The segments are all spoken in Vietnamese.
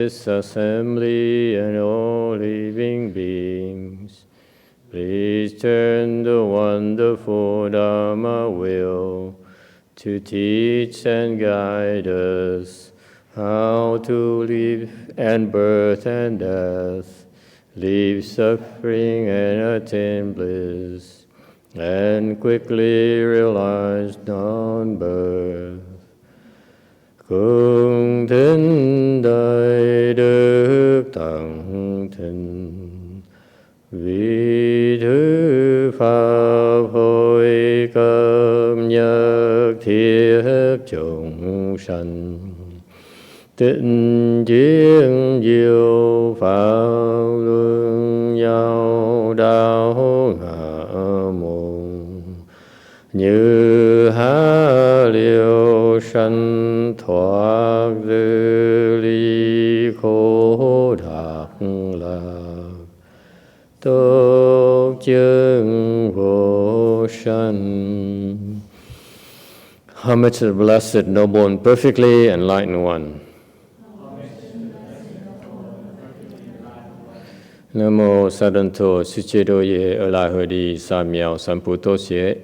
This assembly and all living beings, please turn the wonderful Dharma wheel to teach and guide us how to live and birth and death, leave suffering and attain bliss, and quickly realize non-birth. Cung thính đại đức tặng thịnh, vì thứ pháp hội cấp nhất thiết chúng sanh, tịnh chiến diệu pháp luân nhau đạo ngã môn, như há liêu sanh thoát dư ly khổ đắc lạc, tốt chứng vô sanh. Homage to the Blessed, Noble, and Perfectly Enlightened One. Namo Sadanto Suchedoye Alahodi Samyao Samputosye.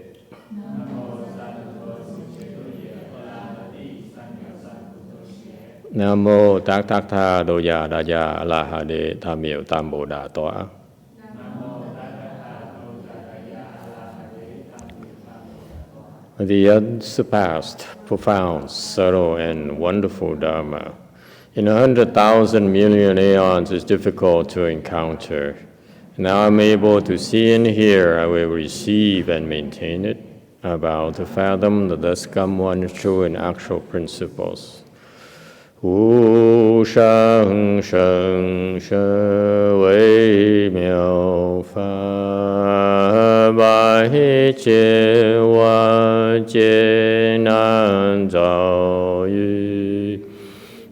Namo Tát Tát Tha Đô Già Đa Già A La Ha Đê Tham Miệu Tam Bồ Đà Tọa. The unsurpassed, profound, subtle, and wonderful Dharma in 100,000 million aeons is difficult to encounter. Now I'm able to see and hear, I will receive and maintain it, about to fathom the thus come one true and actual principles. Wu shang sheng she wei miao fa bai jie wan jie nan zao yu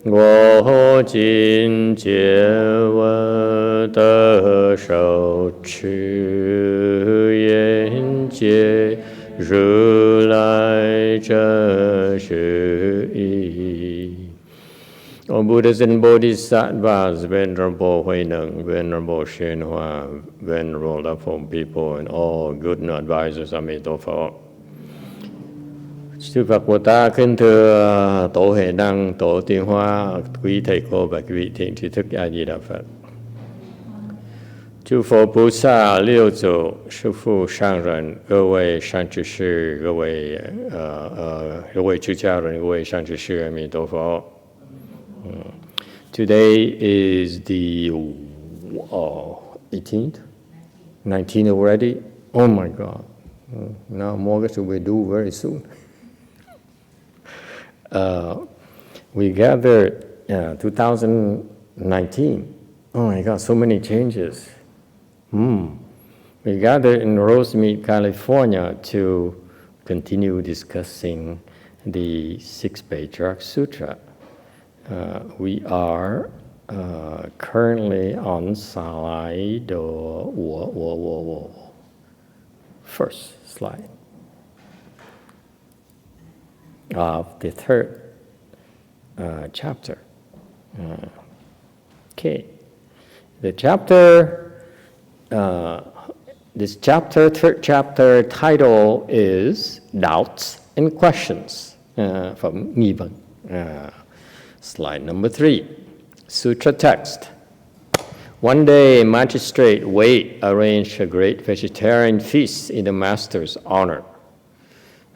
guo jin jie wen de shou qi yan jie ru lai zhen shi yi. O Buddhas and Bodhisattvas, Venerable Wei Neng, Venerable YongHua, Venerable Loveful People, and all good advisors, Amitabha. Sư Phật Bồ Tát kính thưa Tổ Hệ Đăng, Tổ Tiên Hóa, quý thầy cô và quý vị thiện tri thức A Di Đà Phật. Chư Phật Bồ Tát Liêu Chủ, Sư Phụ Sang Rần,各位善知识，各位出家人，各位善知识，阿弥陀佛。Today is the 18th? 19th already? Oh my God. Now August will be due very soon. We gathered 2019. Oh my God, so many changes. We gathered in Rosemead, California to continue discussing the 6th Patriarch Sutra. We are currently on slide first slide of the third chapter. Okay, the chapter, this chapter, third chapter title is Doubts and Questions from nghi vấn. Slide number 3, Sutra text. One day, Magistrate Wei arranged a great vegetarian feast in the master's honor.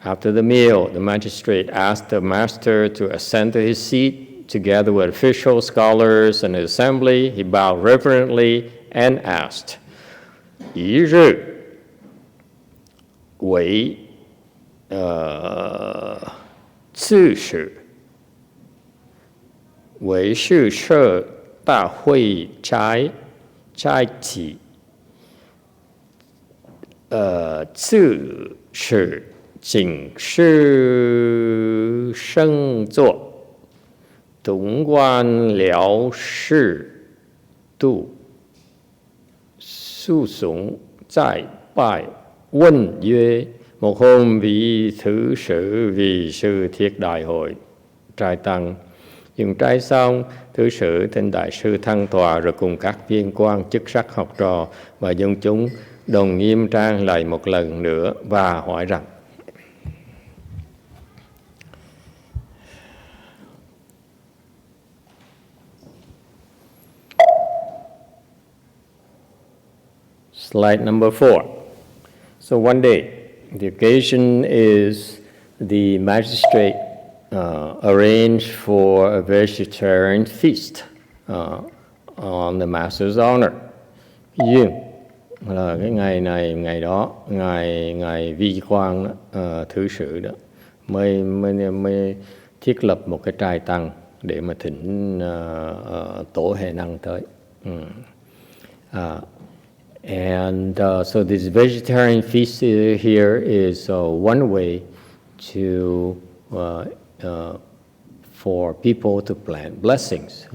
After the meal, the magistrate asked the master to ascend to his seat. Together with officials, scholars, and the assembly, he bowed reverently and asked, 一日为次使 为是社大会斋体自是警示圣座东观辽士度诉讼再拜问曰 một hôm vị thứ sự vì sư thiết đại hội trai tăng Dùng trai xong, thứ sử thỉnh đại sư thăng tòa rồi cùng các viên quan chức sắc học trò và dân chúng đồng nghiêm trang lại một lần nữa và hỏi rằng: Slide number 4. So one day, the occasion is the magistrate arranged for a vegetarian feast on the master's honor. Nhưng là cái ngày này, ngày đó, ngài vi quan thứ sử đó mới thiết lập một cái trai tăng để mà thỉnh tổ hệ năng tới. And so this vegetarian feast here is one way to for people to plant blessings.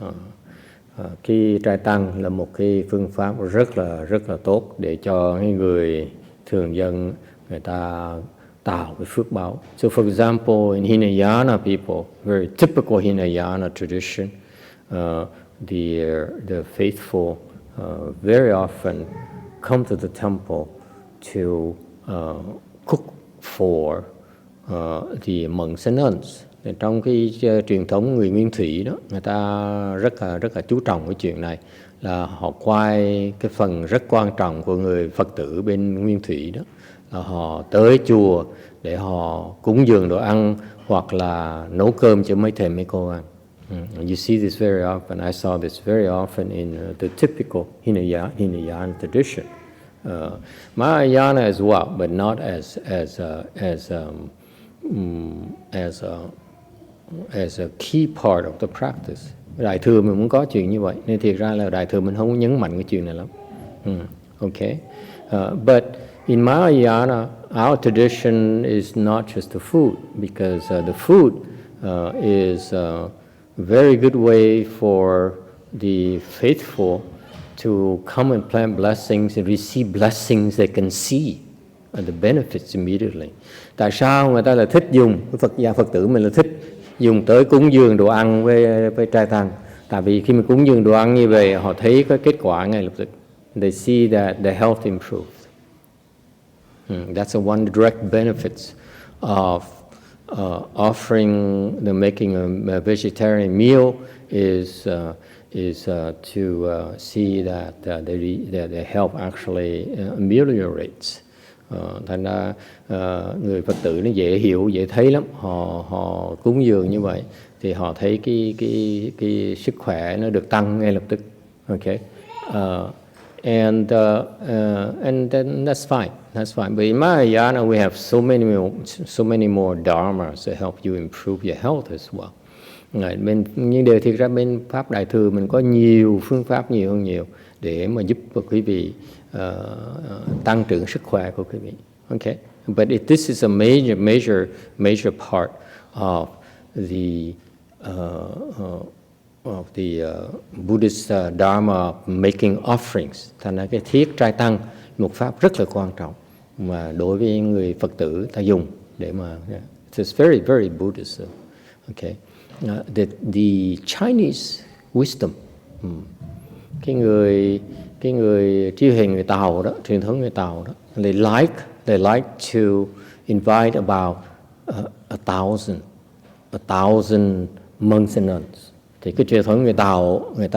Cái trai tăng là một cái phương pháp rất là tốt để cho những người thường dân người ta tạo cái phước báo. So for example, in Hinayana people, very typical Hinayana tradition, the faithful very often come to the temple to cook for the monks and nuns. Trong cái truyền thống người Nguyên Thủy đó, người ta rất là chú trọng cái chuyện này, là họ quay cái phần rất quan trọng của người Phật tử bên Nguyên Thủy đó, là họ tới chùa để họ cúng dường đồ ăn hoặc là nấu cơm cho mấy thầy mấy cô ăn. You see this very often. I saw this very often in the typical Hinayana tradition. Mahayana as well, but not as a key part of the practice. Đại thừa mình muốn có chuyện như vậy, nên thiệt ra là Đại thừa mình không nhấn mạnh cái chuyện này lắm. Okay, but in Mahayana, our tradition is not just the food, because the food is a very good way for the faithful to come and plant blessings and receive blessings they can see and the benefits immediately. Tại sao người ta là thích dùng, Phật tử mình là thích dùng tới cúng dường đồ ăn với trai tăng? Tại vì khi mà cúng dường đồ ăn như vậy, họ thấy cái kết quả ngay lập tức. They see that the health improves. That's one direct benefits of offering, the making a vegetarian meal is to see that the health actually ameliorates. Thành ra người Phật tử nó dễ hiểu, dễ thấy lắm. Họ cúng dường như vậy thì họ thấy cái sức khỏe nó được tăng ngay lập tức. Okay, and then that's fine. That's fine. But in Mahayana, we have so many more dharmas to help you improve your health as well. Nhưng điều thiệt ra bên Pháp Đại Thừa mình có nhiều phương pháp nhiều hơn nhiều để mà giúp quý vị tăng trưởng sức khỏe của quý vị. Okay, but this is a major part of the Buddhist dharma of making offerings. Thành ra cái thiết trai tăng một pháp rất là quan trọng mà đối với người Phật tử ta dùng để mà it's very very Buddhist. Okay, the Chinese wisdom, cái người tri hệ người Tàu đó, truyền thống người Tàu đó, they like to invite about 1,000 monks and nuns. Thì cái truyền thống người Tàu, người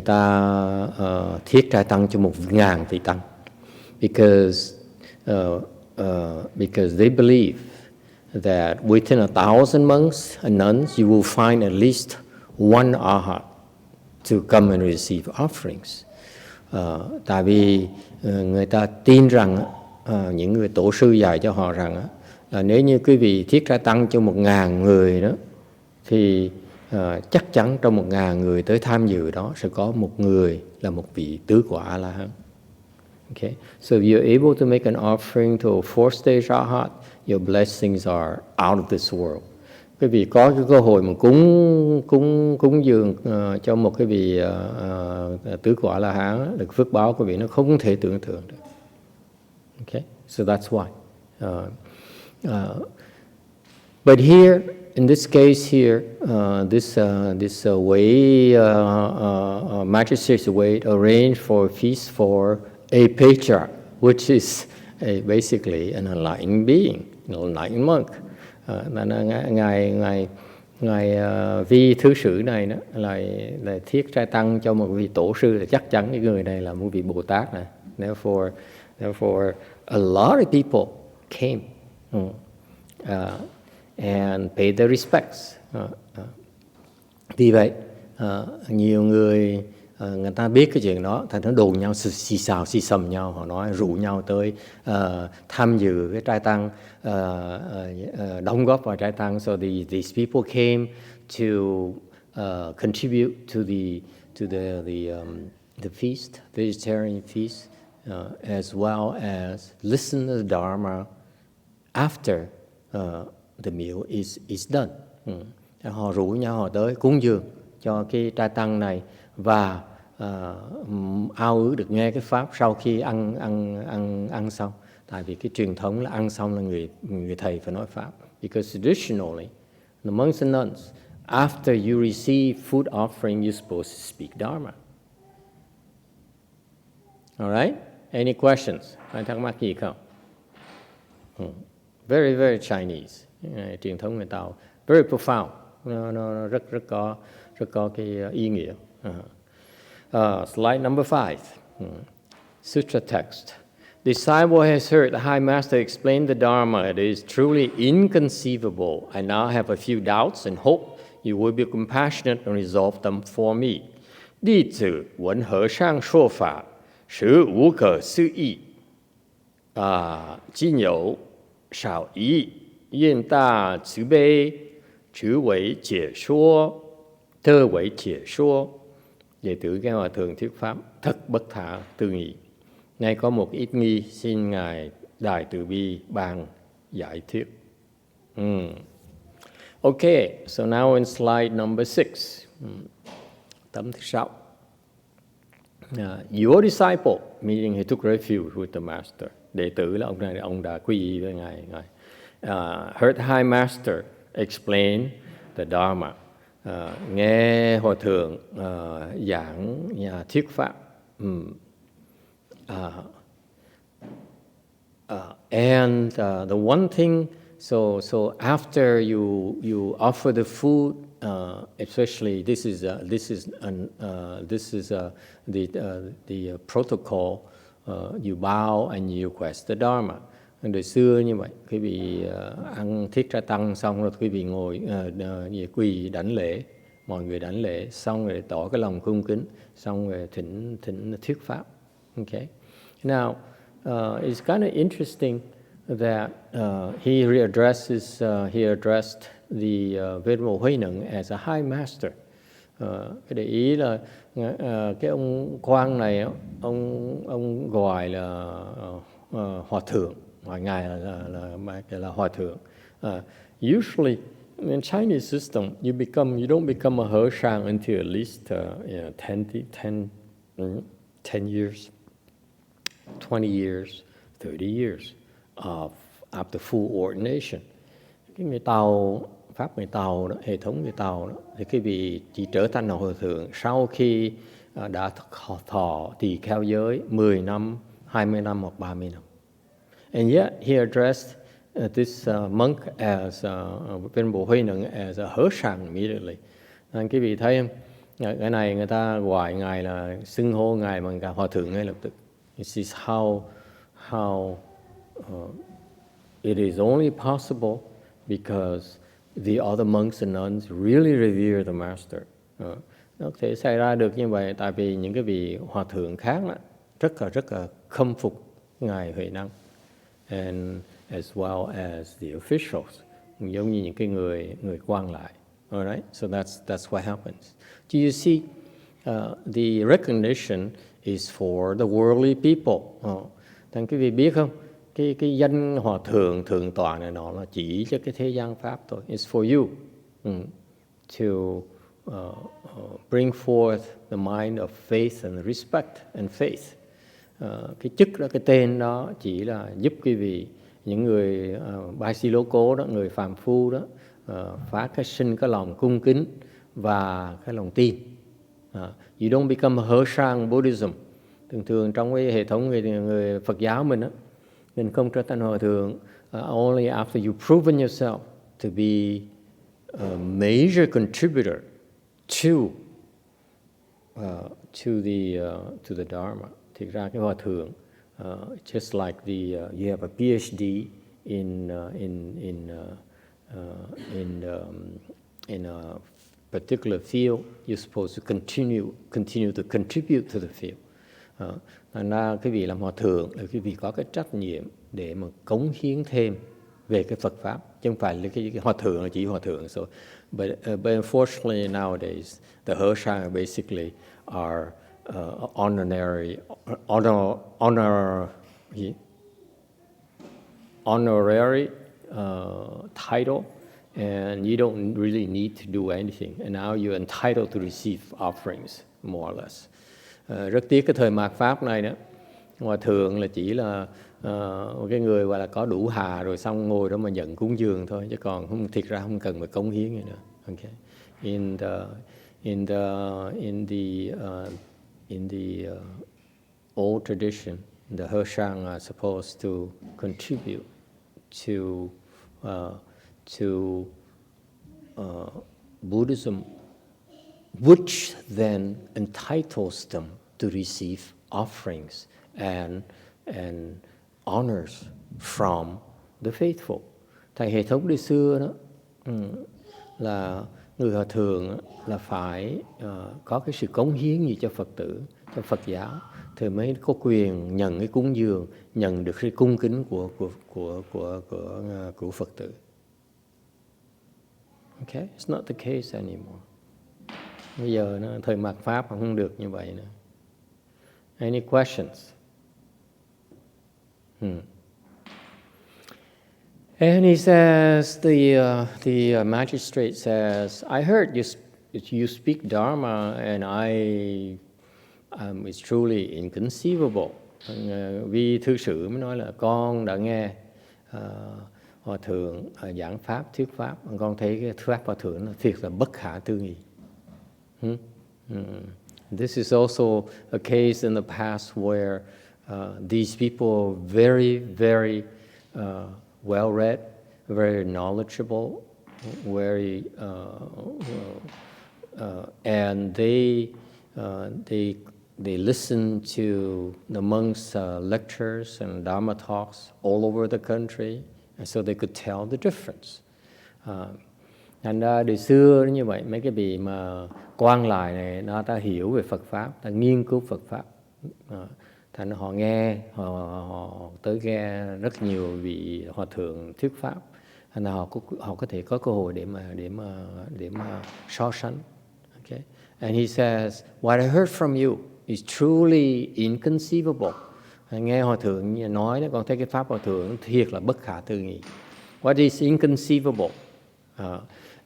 ta thiết trai tăng cho 1.000 vị tăng, because they believe that within 1,000 monks and nuns you will find at least one arhat to come and receive offerings. Tại vì người ta tin rằng những người tổ sư dạy cho họ rằng là nếu như quý vị thiết trai tăng cho 1.000 người đó thì chắc chắn trong 1.000 người tới tham dự đó sẽ có một người là một vị tứ quả A-la-hán. Okay, so if you're able to make an offering to a 4th stage arhat, your blessings are out of this world. Quý vị có cái cơ hội mà cúng dường cho một cái vị tứ quả A-la-hán, được phước báo của vị nó không thể tưởng tượng được. Okay, so that's why. But here, in this case here, this Wei magistrate's Wei arranged for a feast for a patriarch, which is basically an enlightened being, an enlightened monk. Ngài Vi Thứ Sử này đó là thiết trai tăng cho một vị tổ sư, là chắc chắn cái người này là một vị Bồ Tát này. Therefore, a lot of people came and paid their respects. Vì vậy, nhiều người người ta biết cái chuyện đó, thành nó đồn nhau, xì xầm nhau, họ nói rủ nhau tới tham dự cái trai tăng, đóng góp vào trai tăng. So these people came to contribute to the feast, vegetarian feast, as well as listen to the Dharma after the meal is done. Họ rủ nhau họ tới cúng dường cho cái trai tăng này và ao ước được nghe cái pháp sau khi ăn xong. Tại vì cái truyền thống là ăn xong là người thầy phải nói pháp. Because traditionally, the monks and nuns, after you receive food offering, you're supposed to speak Dharma. All right? Any questions? Ai thắc mắc gì không? Very, very Chinese. Truyền thống người Tàu. Very profound. Nó rất có cái ý nghĩa. Slide number 5. Sutra text. The disciple has heard the High Master explain the Dharma. It is truly inconceivable. I now have a few doubts and hope you will be compassionate and resolve them for me. 弟子闻和尚说法，实无可思议。今有少疑，愿大慈悲，只为解说，特为解说。Đệ tử cái Hòa Thượng thuyết pháp thật bất thả tư nghị. Nay có một ít nghi, xin Ngài Đại Từ Bi ban giải thuyết. Okay, so now in slide number 6. Tấm thứ 6. Your disciple, meaning he took refuge with the master. Đệ tử là ông đã quy y với Ngài. Heard High Master explain the Dharma. Nghe Hòa Thượng giảng thuyết pháp. And the one thing, so after you offer the food, especially this is the protocol. You bow and you request the Dharma. Đời xưa như vậy, quý vị ăn thiết trai tăng xong rồi quý vị ngồi quỳ đảnh lễ, mọi người đảnh lễ xong rồi tỏ cái lòng cung kính, xong rồi thỉnh thuyết pháp. Okay. Now, it's kind of interesting that he addressed the Venerable Huệ Năng as a High Master. Cái để ý là cái ông Quang này, ông gọi là Hòa Thượng. Ngoài Ngài là Hòa Thượng. Usually, in Chinese system, you don't become a Hershang until at least 10 years, 20 years, 30 years after full ordination. Cái người Tàu, pháp người Tàu đó, hệ thống người Tàu đó, thì cái vị chỉ trở thành là Hòa Thượng sau khi đã thọ tỳ kheo giới 10 năm, 20 năm hoặc 30 năm. And yet he addressed this monk as Venerable Huệ Năng as a Hershang immediately. Nên quý vị thấy không? Cái này người ta gọi Ngài là xưng hô Ngài bằng cả Hòa Thượng ngay lập tức. This is how it is only possible because the other monks and nuns really revere the Master. Nó có thể xảy ra được như vậy tại vì những cái vị Hòa Thượng khác đó, rất là khâm phục Ngài Huệ Năng. And as well as the officials, giống như những cái người quan lại. All right, so that's what happens. Do you see? The recognition is for the worldly people. Thành quý vị biết không? Cái danh Hòa Thượng Thượng tọa này nó là chỉ cho cái thế gian pháp thôi. It's for you to bring forth the mind of faith and respect and faith. Cái chức đó, cái tên đó chỉ là giúp quý vị những người Ba Si Lô Cố đó, người phàm phu đó, phải sinh cái lòng cung kính và cái lòng tin. You don't become a Hersang Buddhism. Thường trong cái hệ thống người Phật giáo mình á, mình không trở thành hòa thượng only after you've proven yourself to be a major contributor to the Dharma. Thực ra cái hòa thượng, just like you have a PhD in a particular field, you're supposed to continue to contribute to the field. Thành ra cái vị làm hòa thượng là cái vị có cái trách nhiệm để mà cống hiến thêm về cái Phật pháp, chứ không phải là cái hòa thượng là chỉ hòa thượng. So, but unfortunately nowadays the Hersang basically are honorary title, and you don't really need to do anything, and now you're entitled to receive offerings more or less. Rất tiếc cái thời mạt pháp này đó, hòa thượng là chỉ là cái người gọi là có đủ hà rồi xong ngồi đó mà nhận cúng dường thôi, chứ còn không, thiệt ra không cần phải cống hiến gì nữa. Okay. In the old tradition, the Hersang are supposed to contribute to Buddhism, which then entitles them to receive offerings and honors from the faithful. Tại hệ thống đi xưa đó là người hòa thượng là phải có cái sự cống hiến gì cho Phật tử, cho Phật giáo, thì mới có quyền nhận cái cúng dường, nhận được cái cung kính của Phật tử. Okay, it's not the case anymore. Bây giờ thời mạt pháp không được như vậy nữa. Any questions? And he says, the magistrate says, I heard you speak Dharma, and it's truly inconceivable. Vi thư sử mới nói là con đã nghe hòa thượng giảng pháp, thuyết pháp, con thấy cái pháp hòa thượng là thiệt là bất khả tư nghị. This is also a case in the past where these people are very, very well read, very knowledgeable, very and they listen to the monks' lectures and Dharma talks all over the country, and so they could tell the difference. Thành ra đời xưa như vậy, mấy cái vị mà quan lại này nó ta hiểu về Phật pháp, ta nghiên cứu Phật pháp, thành họ nghe, họ tới nghe rất nhiều vị hòa thượng thuyết pháp, thành ra họ có thể có cơ hội để mà so sánh. Okay? And he says, what I heard from you is truly inconceivable. Nghe hòa thượng nói đó, con thấy cái pháp hòa thượng thiệt là bất khả tư nghị. What is inconceivable?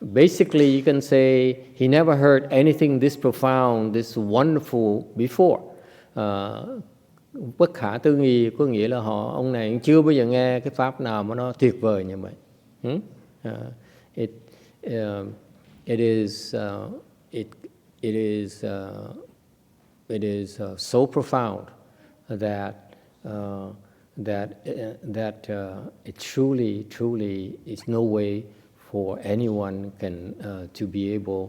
Basically, you can say he never heard anything this profound, this wonderful before. Bất khả tư nghị có nghĩa là ông này chưa bao giờ nghe cái pháp nào mà nó tuyệt vời như vậy. It is so profound that it truly is no way for anyone to be able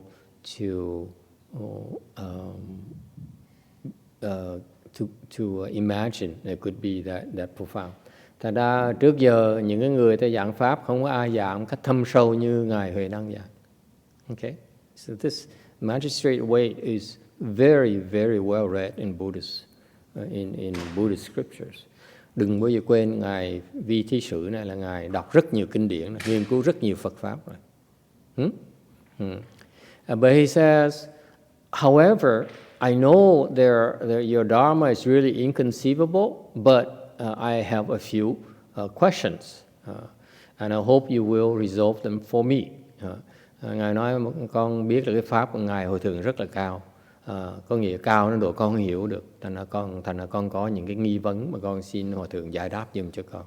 to imagine it could be that profound. Thật ra trước giờ những cái người ta giảng pháp không có ai giảng cách thâm sâu như ngài Huệ Năng giảng. Okay, so this magistrate Wei is very, very well read in in Buddhist scriptures. Đừng bao giờ quên ngài Vi Thí Sử này là ngài đọc rất nhiều kinh điển, nghiên cứu rất nhiều Phật pháp rồi. But he says, however, I know your Dharma is really inconceivable, but I have a few questions, and I hope you will resolve them for me. Ngài nói con biết là cái pháp của ngài Hội Thượng rất là cao, có nghĩa cao đến độ con không hiểu được, thành ra con có những cái nghi vấn mà con xin Hòa Thượng giải đáp giùm cho con.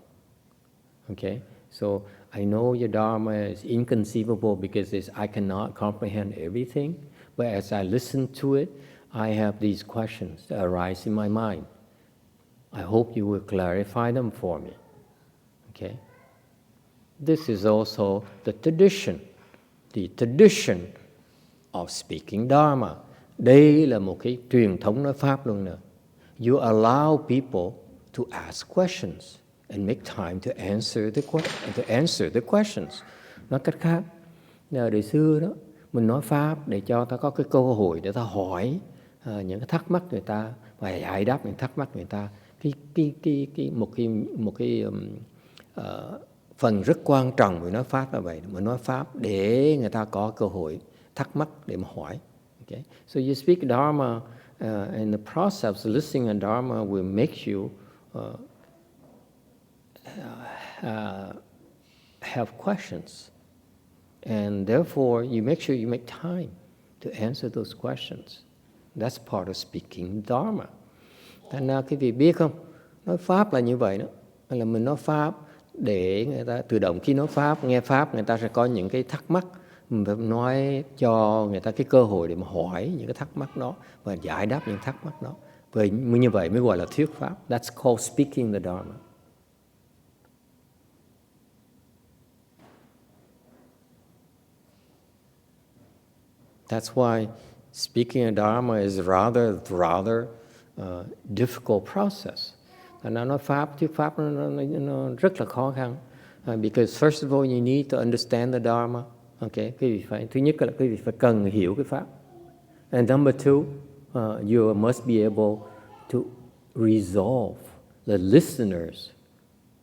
Okay, so I know your Dharma is inconceivable because I cannot comprehend everything, but as I listen to it, I have these questions that arise in my mind. I hope you will clarify them for me. Okay, this is also the tradition of speaking Dharma. Đây là một cái truyền thống nói pháp luôn nè. You allow people to ask questions and make time to answer the questions. Nói cách khác, đời xưa đó, mình nói pháp để cho ta có cái cơ hội để ta hỏi những cái thắc mắc người ta và giải đáp những thắc mắc người ta. Một cái phần rất quan trọng về nói pháp là vậy. Mình nói pháp để người ta có cơ hội thắc mắc để mà hỏi. Okay? So you speak Dharma, and the process of listening to Dharma will make you have questions. And therefore, you make sure you make time to answer those questions. That's part of speaking Dharma. Thành ra cái vị biết không, nói pháp là như vậy đó. Là mình nói pháp để người ta tự động khi nói pháp, nghe pháp, người ta sẽ có những cái thắc mắc. Mình phải nói cho người ta cái cơ hội để mà hỏi những cái thắc mắc đó và giải đáp những thắc mắc đó. Vì như vậy mới gọi là thuyết pháp. That's called speaking the Dharma. That's why speaking a Dharma is rather difficult process. Thành ra nói pháp, thuyết pháp nó rất là khó khăn. Because first of all, you need to understand the Dharma. Okay, thứ nhất là quý vị phải cần hiểu cái pháp. And number two, you must be able to resolve the listener's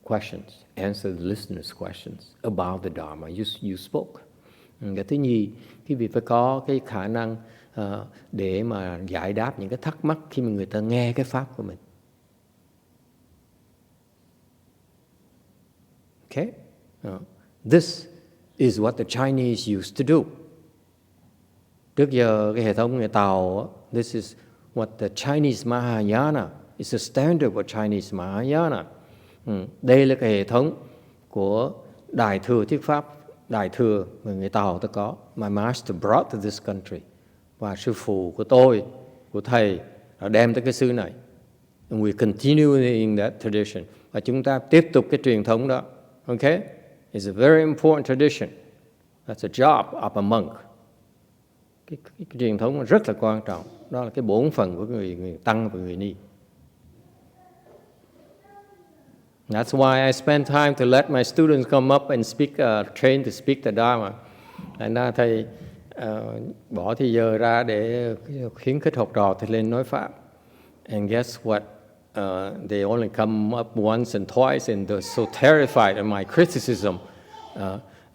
questions, answer the listener's questions about the Dharma you spoke. Cái thứ nhì, quý vị phải có cái khả năng để mà giải đáp những cái thắc mắc khi mà người ta nghe cái pháp của mình. Okay? This is what the Chinese used to do. Trước giờ cái hệ thống người Tàu, this is what the Chinese Mahayana, is the standard of Chinese Mahayana. Đây là cái hệ thống của Đại thừa thuyết pháp, Đại thừa mà người Tàu ta có. My master brought to this country. Và sư phụ của tôi, của thầy, đã đem tới cái xứ này. And we continue in that tradition. Và chúng ta tiếp tục cái truyền thống đó. Okay? It's a very important tradition. That's a job of a monk. Cái truyền thống rất là quan trọng. Đó là cái bổn phận của người tăng và người ni. That's why I spend time to let my students come up and speak, train to speak the Dharma. Thành ra thầy bỏ thời giờ ra để khuyến khích học trò thì lên nói pháp. And guess what? They only come up once and twice, and they're so terrified of my criticism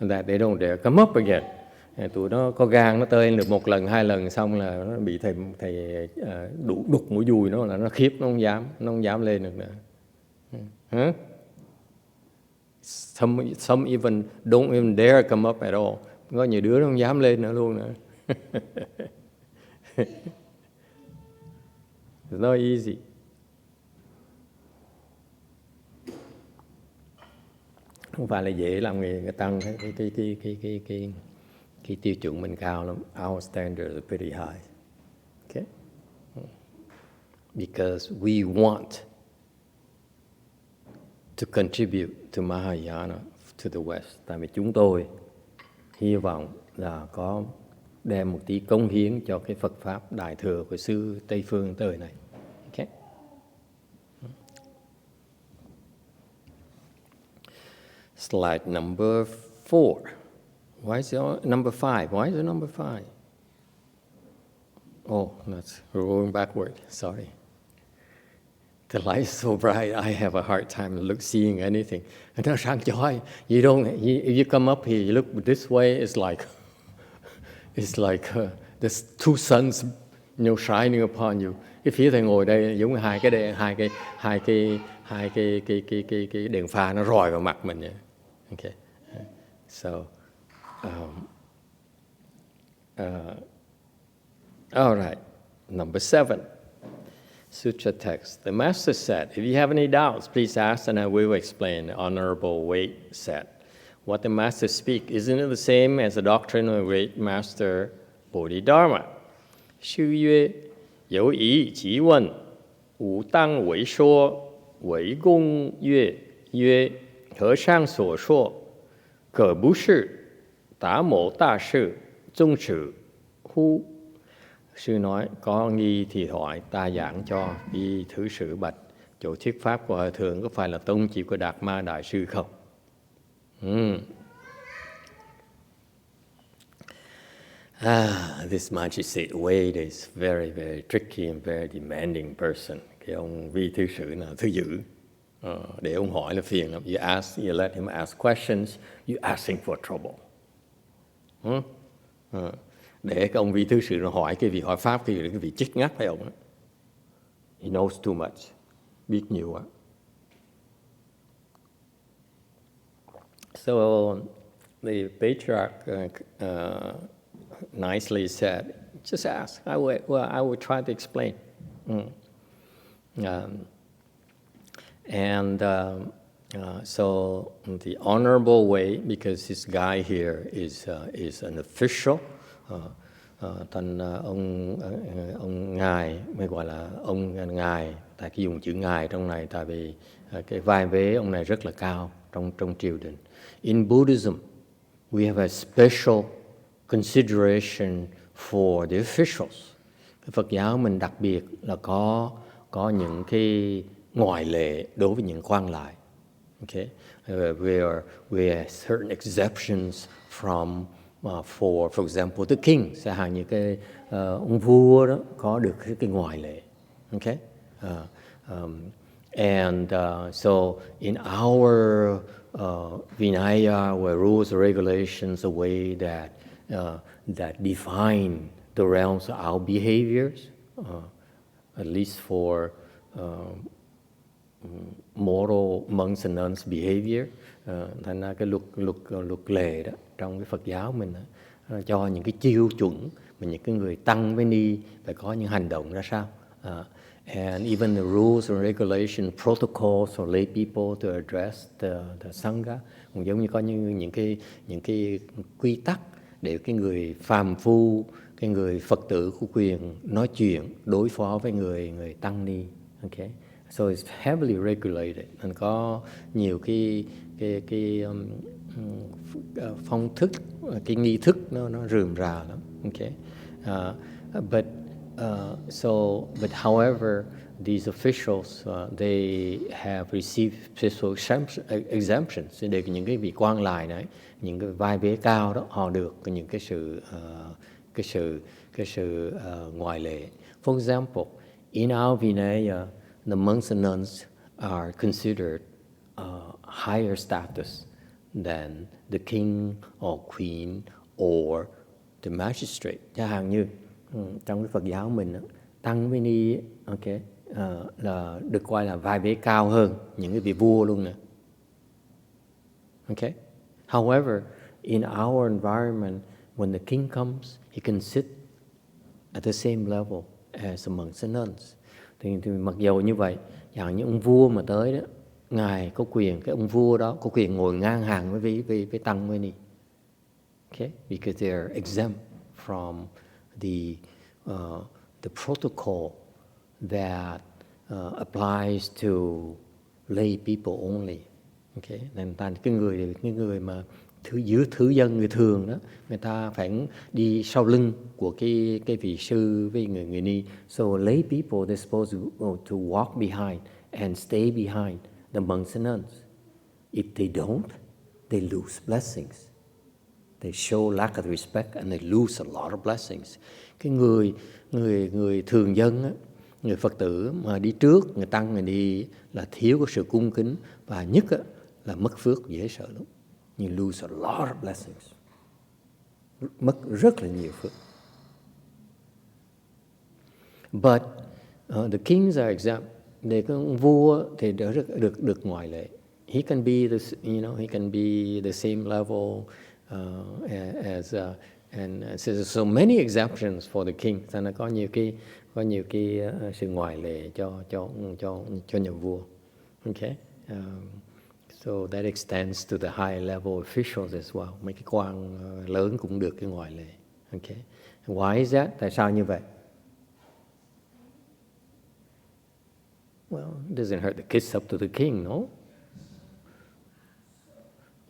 that they don't dare come up again. Tụi nó có gan nó tới được một lần, hai lần xong là nó bị thầy đục mũi dùi nó, là nó khiếp, nó không dám lên được nữa. Huh? Some even don't even dare come up at all. Có nhiều đứa nó không dám lên nữa luôn nữa. It's not easy. Không phải là dễ làm người tăng. Cái tiêu chuẩn mình cao lắm. Our standards are pretty high. Okay? Because we want to contribute to Mahayana, to the West. Tại vì chúng tôi hy vọng là có đem một tí cống hiến cho cái Phật Pháp Đại thừa của xứ Tây Phương tới này. Okay? Slide number 4. Why is it number 5? Why is it number 5? Oh, we're going backward. Sorry. The light is so bright, I have a hard time seeing anything. Nó sáng chói. If you come up here, you look this way, it's like there's two suns, shining upon you. Cái phía thầy ngồi đây giống như hai cái đèn pha nó rọi vào mặt mình vậy. Okay. So, all right. Number 7. Sutra text. The master said, if you have any doubts, please ask and I will explain. The Honorable Wei said, what the master speaks, isn't it the same as the doctrine of the great master Bodhidharma? 师曰：有疑即问，吾当为说。为公曰：和尚所说，可不是达摩大sư宗旨乎? Sư nói, có nghi thì hỏi, ta giảng cho. Đi thứ sử bạch, chỗ thuyết pháp của Hòa Thượng có phải là tông chỉ của Đạt Ma Đại Sư không? This magistrate Wei is very, very tricky and very demanding person. Cái ông vi thứ sử là thứ dữ. Để ông hỏi là phiền lắm. You let him ask questions, you asking for trouble. Để cái ông vi thứ sử nó hỏi cái vị hỏi pháp, cái vị chích ngắt phải ông. He knows too much. Biết nhiều quá. So the patriarch nicely said, just ask. I will try to explain. So the Honorable Wei, because this guy here is an official, thành ông ngài mới gọi là ông ngài, tại cái dùng chữ ngài trong này tại vì cái vai vế ông này rất là cao trong triều đình. In Buddhism, we have a special consideration for the officials. Cái Phật giáo mình đặc biệt là có những cái ngoại lệ đối với những quan lại. Okay, we have certain exceptions from for example the king. Chẳng hạn như cái ông vua đó có được cái ngoại lệ. Okay, so in our Vinaya, where rules and regulations, a way that define the realms of our behaviors, at least for moral monks and nuns behavior. Thành ra cái luật lệ đó trong cái Phật giáo mình đó, cho những cái tiêu chuẩn mà những cái người tăng với ni phải có những hành động ra sao. And even the rules and regulation protocols for lay people to address the sangha cũng giống như có những cái quy tắc để cái người phàm phu, cái người Phật tử có quyền nói chuyện đối phó với người tăng ni. Okay, so it's heavily regulated. Nên có nhiều cái phong thức, cái nghi thức nó rườm rà lắm. Okay, but however, these officials they have received special exemptions. Để những cái vị quan lại này, những cái vai vế cao đó, họ được những cái sự ngoại lệ. For example, in our Vinaya, the monks and nuns are considered higher status than the king or queen or the magistrate. Chẳng hạn như trong cái Phật giáo mình tăng với ni, okay, là được coi là vai vế cao hơn những cái vị vua luôn nè. Okay. However, in our environment, when the king comes, he can sit at the same level as the monks and nuns. Thì mặc dù như vậy, chẳng như ông vua mà tới đó, ngài có quyền, cái ông vua đó có quyền ngồi ngang hàng với tăng với ni. Okay, because they are exempt from the protocol that applies to lay people only. Okay, nên cái người mà thứ dân người thường đó, người ta phải đi sau lưng của cái vị sư với người ni. So lay people, they're supposed to walk behind and stay behind the monks and nuns. If they don't, they lose blessings. They show lack of respect and they lose a lot of blessings. Cái người thường dân á, người Phật tử mà đi trước, người tăng người đi là thiếu có sự cung kính và nhất á, là mất phước dễ sợ lắm. You lose a lot of blessings. Mất rất là nhiều phước. But the kings are exempt. Để cái ông vua thì được ngoại lệ. He can be he can be the same level as And so many exemptions for the king. Thành ra có nhiều cái sự ngoại lệ cho nhà vua. Okay. So that extends to the high level officials as well. Mấy cái quan lớn cũng được cái ngoại lệ. Okay. Why is that? Tại sao như vậy? Well, it doesn't hurt to kiss up to the king, no?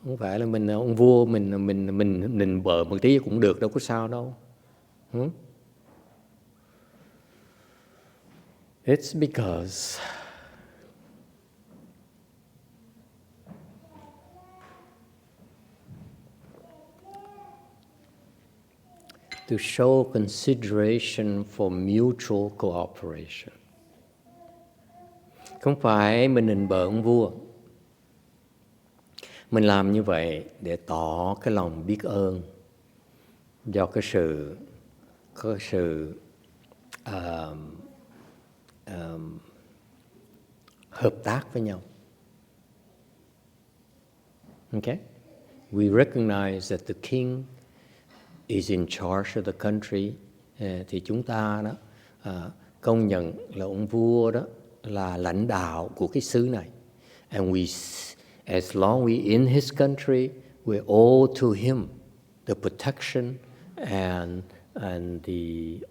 Không phải là mình ông vua mình nịnh bợ một tí cũng được, đâu có sao đâu. It's because to show consideration for mutual cooperation. Không phải mình nịnh bợ ông vua. Mình làm như vậy để tỏ cái lòng biết ơn do cái sự hợp tác với nhau. Okay? We recognize that the king is in charge of the country. Thì chúng ta đó công nhận là ông vua đó là lãnh đạo của cái xứ này. And as long we in his country, we owe to him the protection and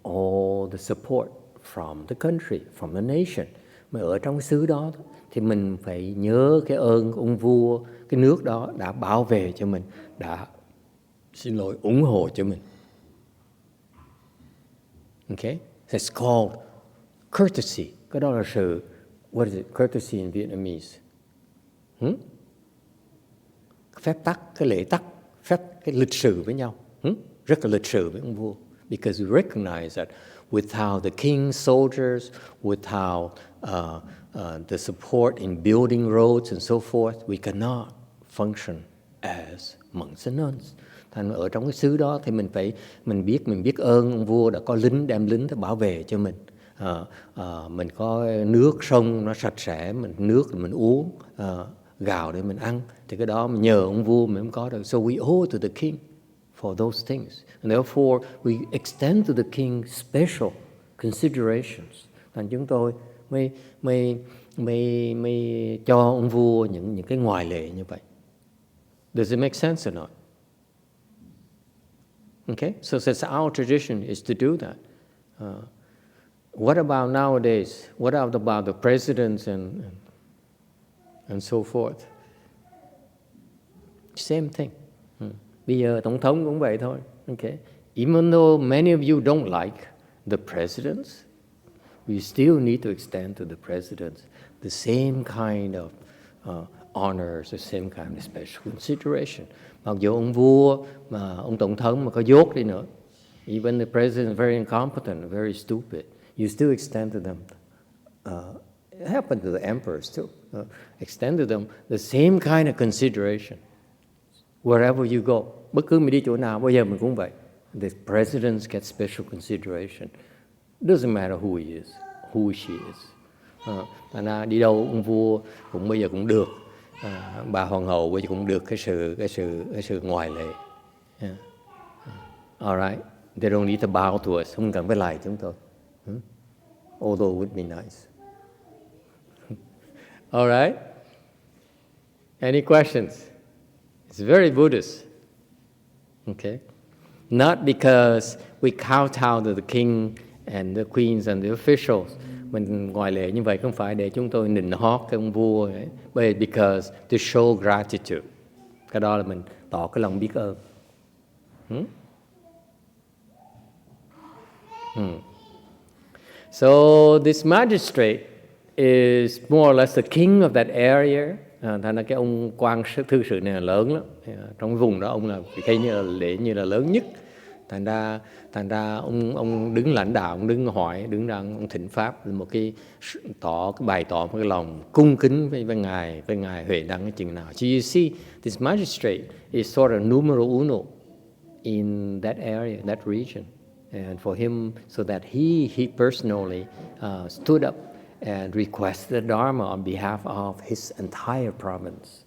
all the support from the country, from the nation. Mà ở trong cái xứ đó thì mình phải nhớ cái ơn của ông vua, cái nước đó đã bảo vệ cho mình, đã ủng hộ cho mình. Okay? That's called courtesy. Cái đó là sự, what is it? Courtesy in Vietnamese. Phép tắc, cái lễ tắc, cái lịch sự với nhau. Rất là lịch sự với ông vua. Because we recognize that without the king's soldiers, without the support in building roads and so forth, we cannot function as monks and nuns. Thành ở trong cái xứ đó thì mình biết ơn ông vua đã có đem lính để bảo vệ cho mình. Mình có nước sông nó sạch sẽ, nước mình uống, gạo để mình ăn, thì cái đó mình nhờ ông vua mình mới có được. So we owe to the king for those things, and therefore we extend to the king special considerations. Thành chúng tôi mới cho ông vua những cái ngoại lệ như vậy. Does it make sense or not? Okay, so since our tradition is to do that. What about nowadays? What about the presidents and so forth? Same thing. Bây giờ tổng thống cũng vậy thôi. Okay, even though many of you don't like the presidents, we still need to extend to the presidents the same kind of honors, the same kind of special consideration. Mặc dù ông vua mà ông tổng thống mà có dốt đi nữa, even the president is very incompetent, very stupid, you still extend to them. It happened to the emperors too. Extend to them the same kind of consideration wherever you go. Bất cứ mình đi chỗ nào, bây giờ mình cũng vậy. The presidents get special consideration. Doesn't matter who he is, who she is. Thành ra đi đâu ông vua cũng bây giờ cũng được, bà hoàng hậu bây giờ cũng được cái sự ngoại lệ. All right, they don't need to bow to us, không cần phải lạy chúng tôi. Although it would be nice. All right. Any questions? It's very Buddhist. Okay. Not because we kowtow to the king and the queens and the officials. Mình ngoại lệ như vậy không phải để chúng tôi nịnh hót cái ông vua ấy. But because to show gratitude. Cái đó là mình tỏ cái lòng biết ơn. So this magistrate is more or less the king of that area. Thành ra cái ông quan thư sự này là lớn lắm. Trong vùng đó ông là như là lớn nhất. Thành ra ông đứng lãnh đạo, ông đứng hỏi, đứng ra ông thỉnh pháp, một cái bày tỏ một cái lòng cung kính với ngài huệ đăng cái chừng nào. So you see, this magistrate is sort of numero uno in that area, that region, and for him, so that he personally stood up and requested the Dharma on behalf of his entire province.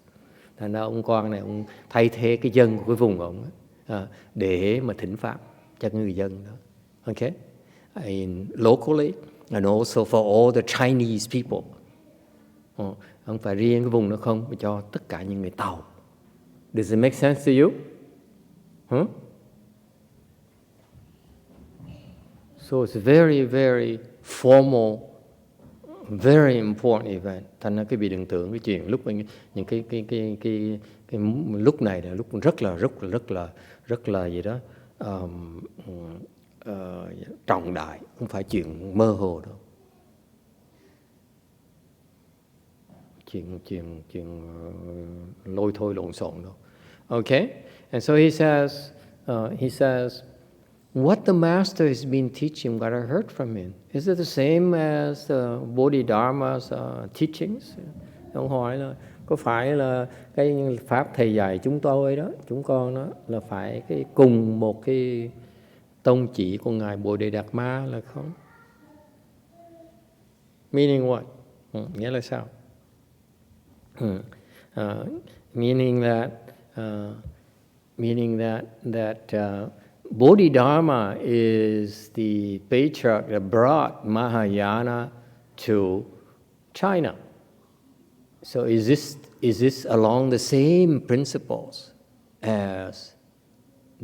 Thành ra ông quan này ông thay thế cái dân của cái vùng ông ấy. để mà thỉnh pháp cho người dân đó. Okay? Locally and also for all the Chinese people. Không phải riêng cái vùng đó không, mà cho tất cả những người Tàu. Does it make sense to you? So it's very, very formal, very important event. Thành ra quý vị đừng tưởng cái chuyện lúc những cái lúc này là lúc rất là gì đó trọng đại, không phải chuyện mơ hồ đâu. Chuyện lôi thôi lộn xộn đâu. Okay? And so he says, what the master has been teaching, what I heard from him, is it the same as the Bodhidharma's teachings? Ông hỏi là có phải là cái pháp thầy dạy chúng tôi đó, chúng con đó là phải cái cùng một cái tông chỉ của ngài Bodhidharma là không? Meaning what? Nghĩa là sao? Meaning that Bodhidharma is the patriarch that brought Mahayana to China. So is this along the same principles as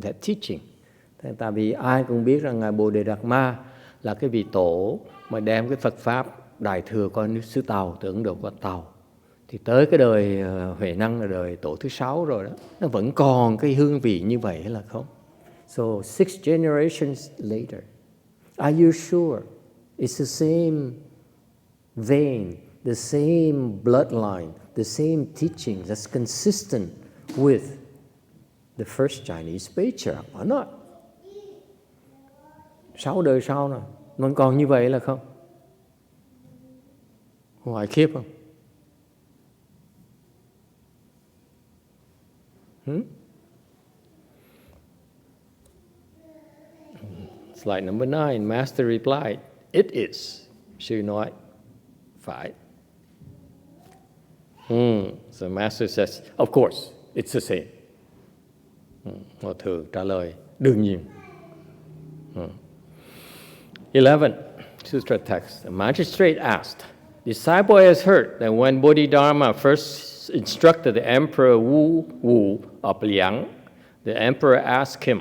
that teaching? Tại vì ai cũng biết rằng ngài Bodhidharma là cái vị tổ mà đem cái Phật pháp đại thừa qua nước xứ Tàu, từ Ấn Độ qua Tàu. Thì tới cái đời Huệ Năng là đời tổ thứ 6 rồi đó, nó vẫn còn cái hương vị như vậy hay là không? So 6 generations later, are you sure it's the same vein, the same bloodline, the same teaching that's consistent with the first Chinese patriarch or not? 6 đời sau này, nó còn như vậy là không? Hoài khiếp không? Slide number 9, Master replied, it is. Sư nói, phải. So Master says, of course, it's the same. Hòa thượng trả lời, đương nhiên. 11, Sutra text. The magistrate asked, disciple has heard that when Bodhidharma first instructed the Emperor Wu of Liang, the Emperor asked him,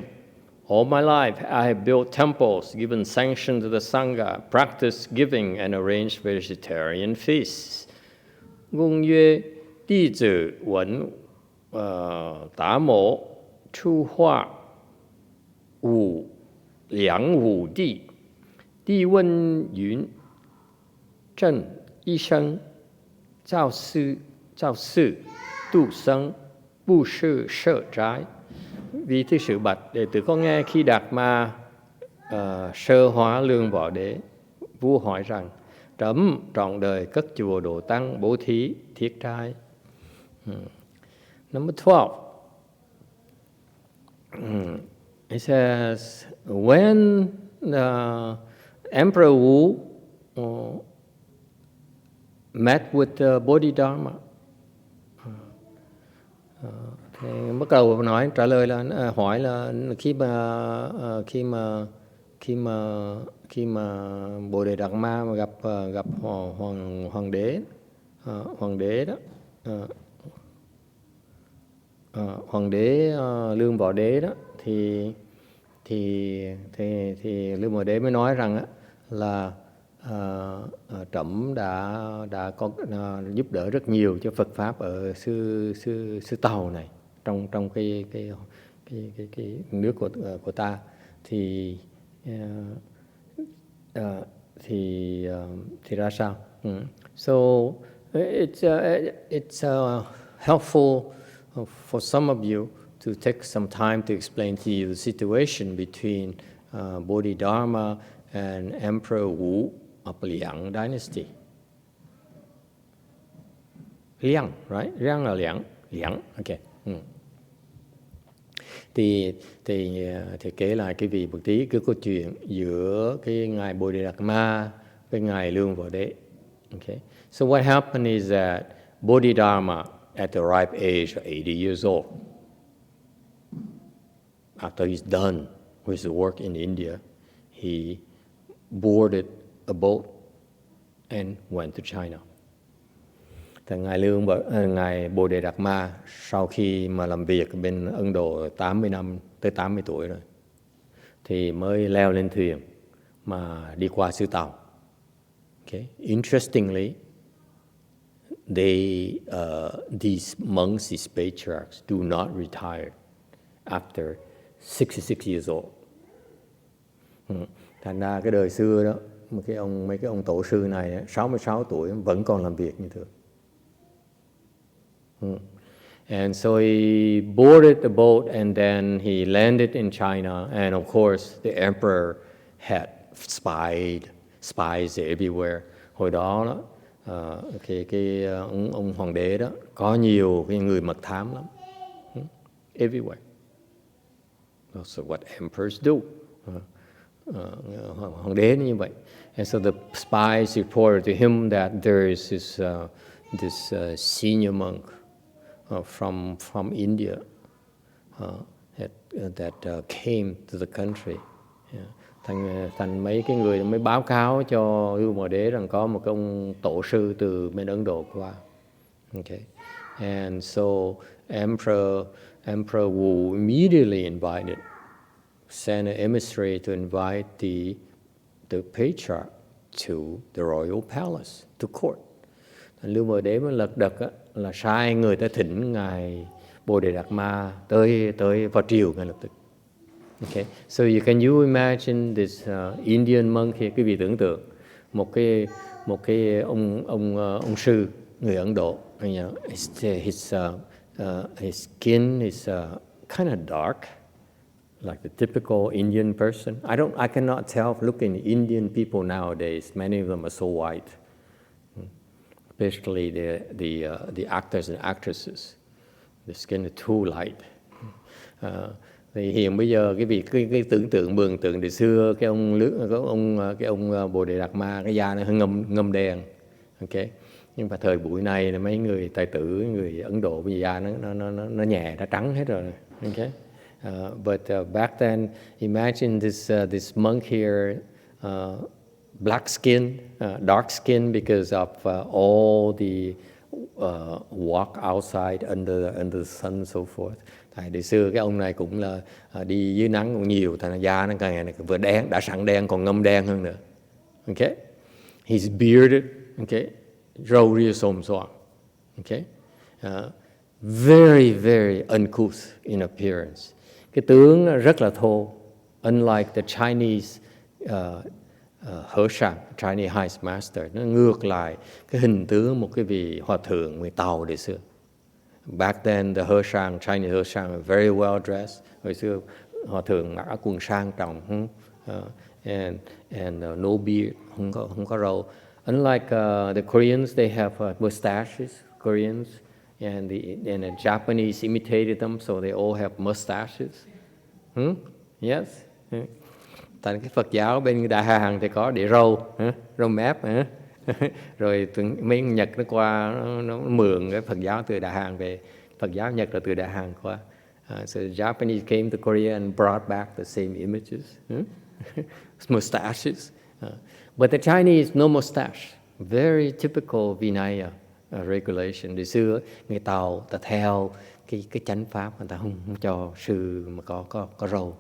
all my life I have built temples, given sanction to the Sangha, practiced giving and arranged vegetarian feasts. YongHua, 弟子闻达摩出化梁武帝，帝问云正一生造寺度生布施舍trái. Vì thứ sự bạch, đệ tử có nghe khi Đạt Ma sơ hóa lương võ đế, vua hỏi rằng trẫm trọn đời cất chùa độ tăng bố thí thiết trai. Number 12. It says, when the Emperor Wu met with the Bodhidharma, thì bắt đầu nói trả lời là hỏi là khi mà Bodhidharma mà gặp hoàng đế đó, hoàng đế Lương Võ Đế đó, thì Lương Võ Đế mới nói rằng là trẫm đã có giúp đỡ rất nhiều cho Phật pháp ở xứ Tàu này, trong cái nước của ta, thì ra sao? So it's helpful for some of you to take some time to explain to you the situation between Bodhidharma and Emperor Wu of Liang dynasty. Liang, right? Liang là Liang, okay. Thì kể lại cái vị một tí cái câu chuyện giữa cái ngài Bodhidharma với ngài Lương Võ Đế. Okay. So what happened is that Bodhidharma, at the ripe age of 80 years old, after he's done with the work in India, he boarded a boat and went to China. Thì Ngài Bồ Đề Đạt Ma sau khi mà làm việc bên Ấn Độ 80 năm, tới 80 tuổi rồi, thì mới leo lên thuyền mà đi qua xứ Tàu. Okay. Interestingly, these monks, these patriarchs, do not retire after 66 years old. Thành ra cái đời xưa đó, mấy cái ông tổ sư này 66 tuổi vẫn còn làm việc như thường. And so he boarded the boat and then he landed in China. And of course, the emperor had spies everywhere. Hồi đó ông hoàng đế đó có nhiều cái người mật thám lắm, everywhere. That's what emperors do. Hoàng đế như vậy. And so the spies reported to him that there is this senior monk from India that came to the country. Thành mấy cái người mới báo cáo cho Lưu Mộ Đế rằng có một cái ông tổ sư từ bên Ấn Độ qua. Okay. And so Emperor Wu immediately sent an emissary to invite the patriarch to the royal palace, to court. Lưu Mộ Đế mới lật đật là sai người tới thỉnh Ngài Bồ Đề Đạt Ma tới vào triều ngay lập tức. Okay, so you imagine this Indian monk here? Quý vị tưởng tượng một cái ông sư người Ấn Độ, you know, his skin is kind of dark, like the typical Indian person. I cannot tell looking at Indian people nowadays. Many of them are so white, especially the actors and actresses. The skin is too light. Thì hiện bây giờ cái tưởng tượng mường tượng từ xưa cái ông Bồ Đề Đạt Ma cái da nó hơi ngâm đen, okay. Nhưng mà thời buổi này là mấy người tài tử, người Ấn Độ bây giờ da nó nhẹ, nó trắng hết rồi, okay. But back then, imagine this monk here, black skin, dark skin because of all the walk outside under the sun and so forth. Từ xưa cái ông này cũng là đi dưới nắng cũng nhiều, thành ra da nó càng ngày vừa đen, đã sẵn đen còn ngâm đen hơn nữa. Okay, he's bearded, okay, râu ria xồm xoàm, okay, very very uncouth in appearance. Cái tướng rất là thô, unlike the Chinese Hershang, Chinese High Master, nó ngược lại cái hình tướng một cái vị hòa thượng người Tàu đời xưa. Back then, the Hershang, Chinese Hershang, were very well dressed. Hồi xưa hòa thượng mặc áo quần sang trọng, and no beard, không có râu. Unlike the Koreans, they have mustaches. Koreans and the Japanese imitated them, so they all have mustaches. Yes. Tại cái Phật giáo bên Đại Hàn thì có để râu mép. Rồi mấy Nhật nó qua nó mượn cái Phật giáo từ Đại Hàn về, Phật giáo Nhật là từ Đại Hàn qua. So the Japanese came to Korea and brought back the same images, mustaches. But the Chinese no mustache, very typical Vinaya regulation. Từ xưa người Tàu ta theo cái chánh pháp, người ta không cho sư mà có râu.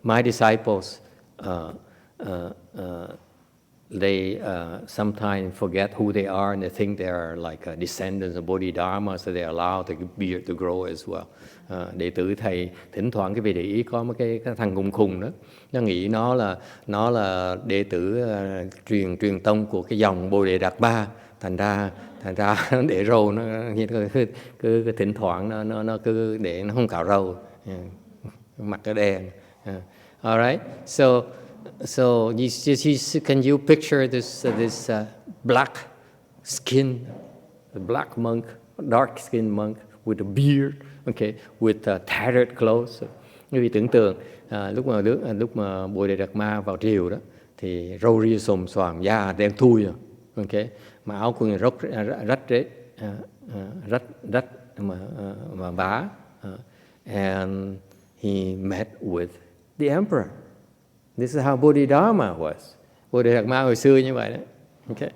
My disciples, they sometimes forget who they are and they think they are like descendants of Bodhidharma, so they allow the beard to grow as well. Đệ tử thầy thỉnh thoảng cái vị để ý có mấy cái thằng khùng đó, nó nghĩ nó là đệ tử truyền tông của cái dòng Bồ Đề Đạt Ma, thành ra nó để râu, nó cứ thỉnh thoảng nó cứ để nó không cạo râu, mặt cái đen. All right, so can you picture this black skin, the black monk, dark skinned monk with a beard, okay, with tattered clothes. Quý vị tưởng tượng lúc mà Bồ Đề Đạt Ma vào triều đó thì râu ria xồm xoàm, da đen thui rồi, okay, mà áo quần rách rết, rách mà vá, and he met with the emperor. This is how Bodhidharma was. Bodhidharma hồi xưa như vậy đấy. Okay.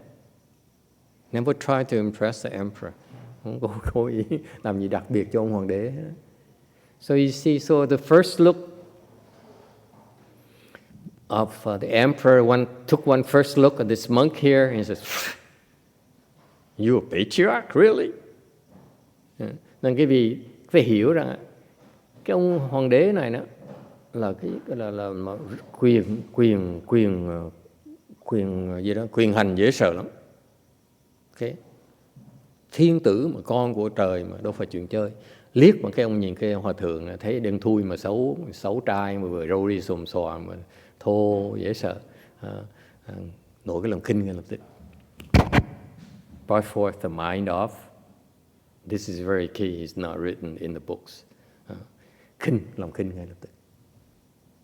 Never try to impress the emperor. Không có cố ý làm gì đặc biệt cho ông hoàng đế. So you see, so the first look of the emperor took one first look at this monk here and he says, "You a patriarch, really?" Nên cái vị phải hiểu rằng cái ông hoàng đế này đó là quyền hành dễ sợ lắm. Okay. Thiên tử mà con của trời mà đâu phải chuyện chơi. Liếc mà cái ông nhìn cái hòa thượng thấy đen thui mà xấu trai mà vừa râu đi xồm xoàm mà thô dễ sợ, nổi cái lòng khinh ngay lập tức. Brought forth the mind of, this is very key, it's not written in the books. Lòng khinh ngay lập tức.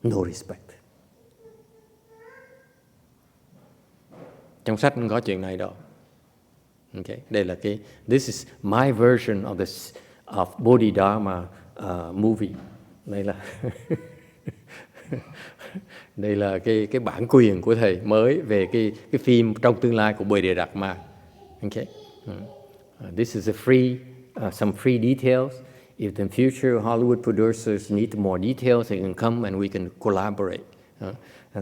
No respect. Trong sách không có chuyện này đâu. Okay. Đây là this is my version of Bodhidharma movie. Đây là cái bản quyền của thầy mới về cái phim trong tương lai của Bodhidharma. Okay. This is some free details. If in future Hollywood producers need more details, they can come and we can collaborate.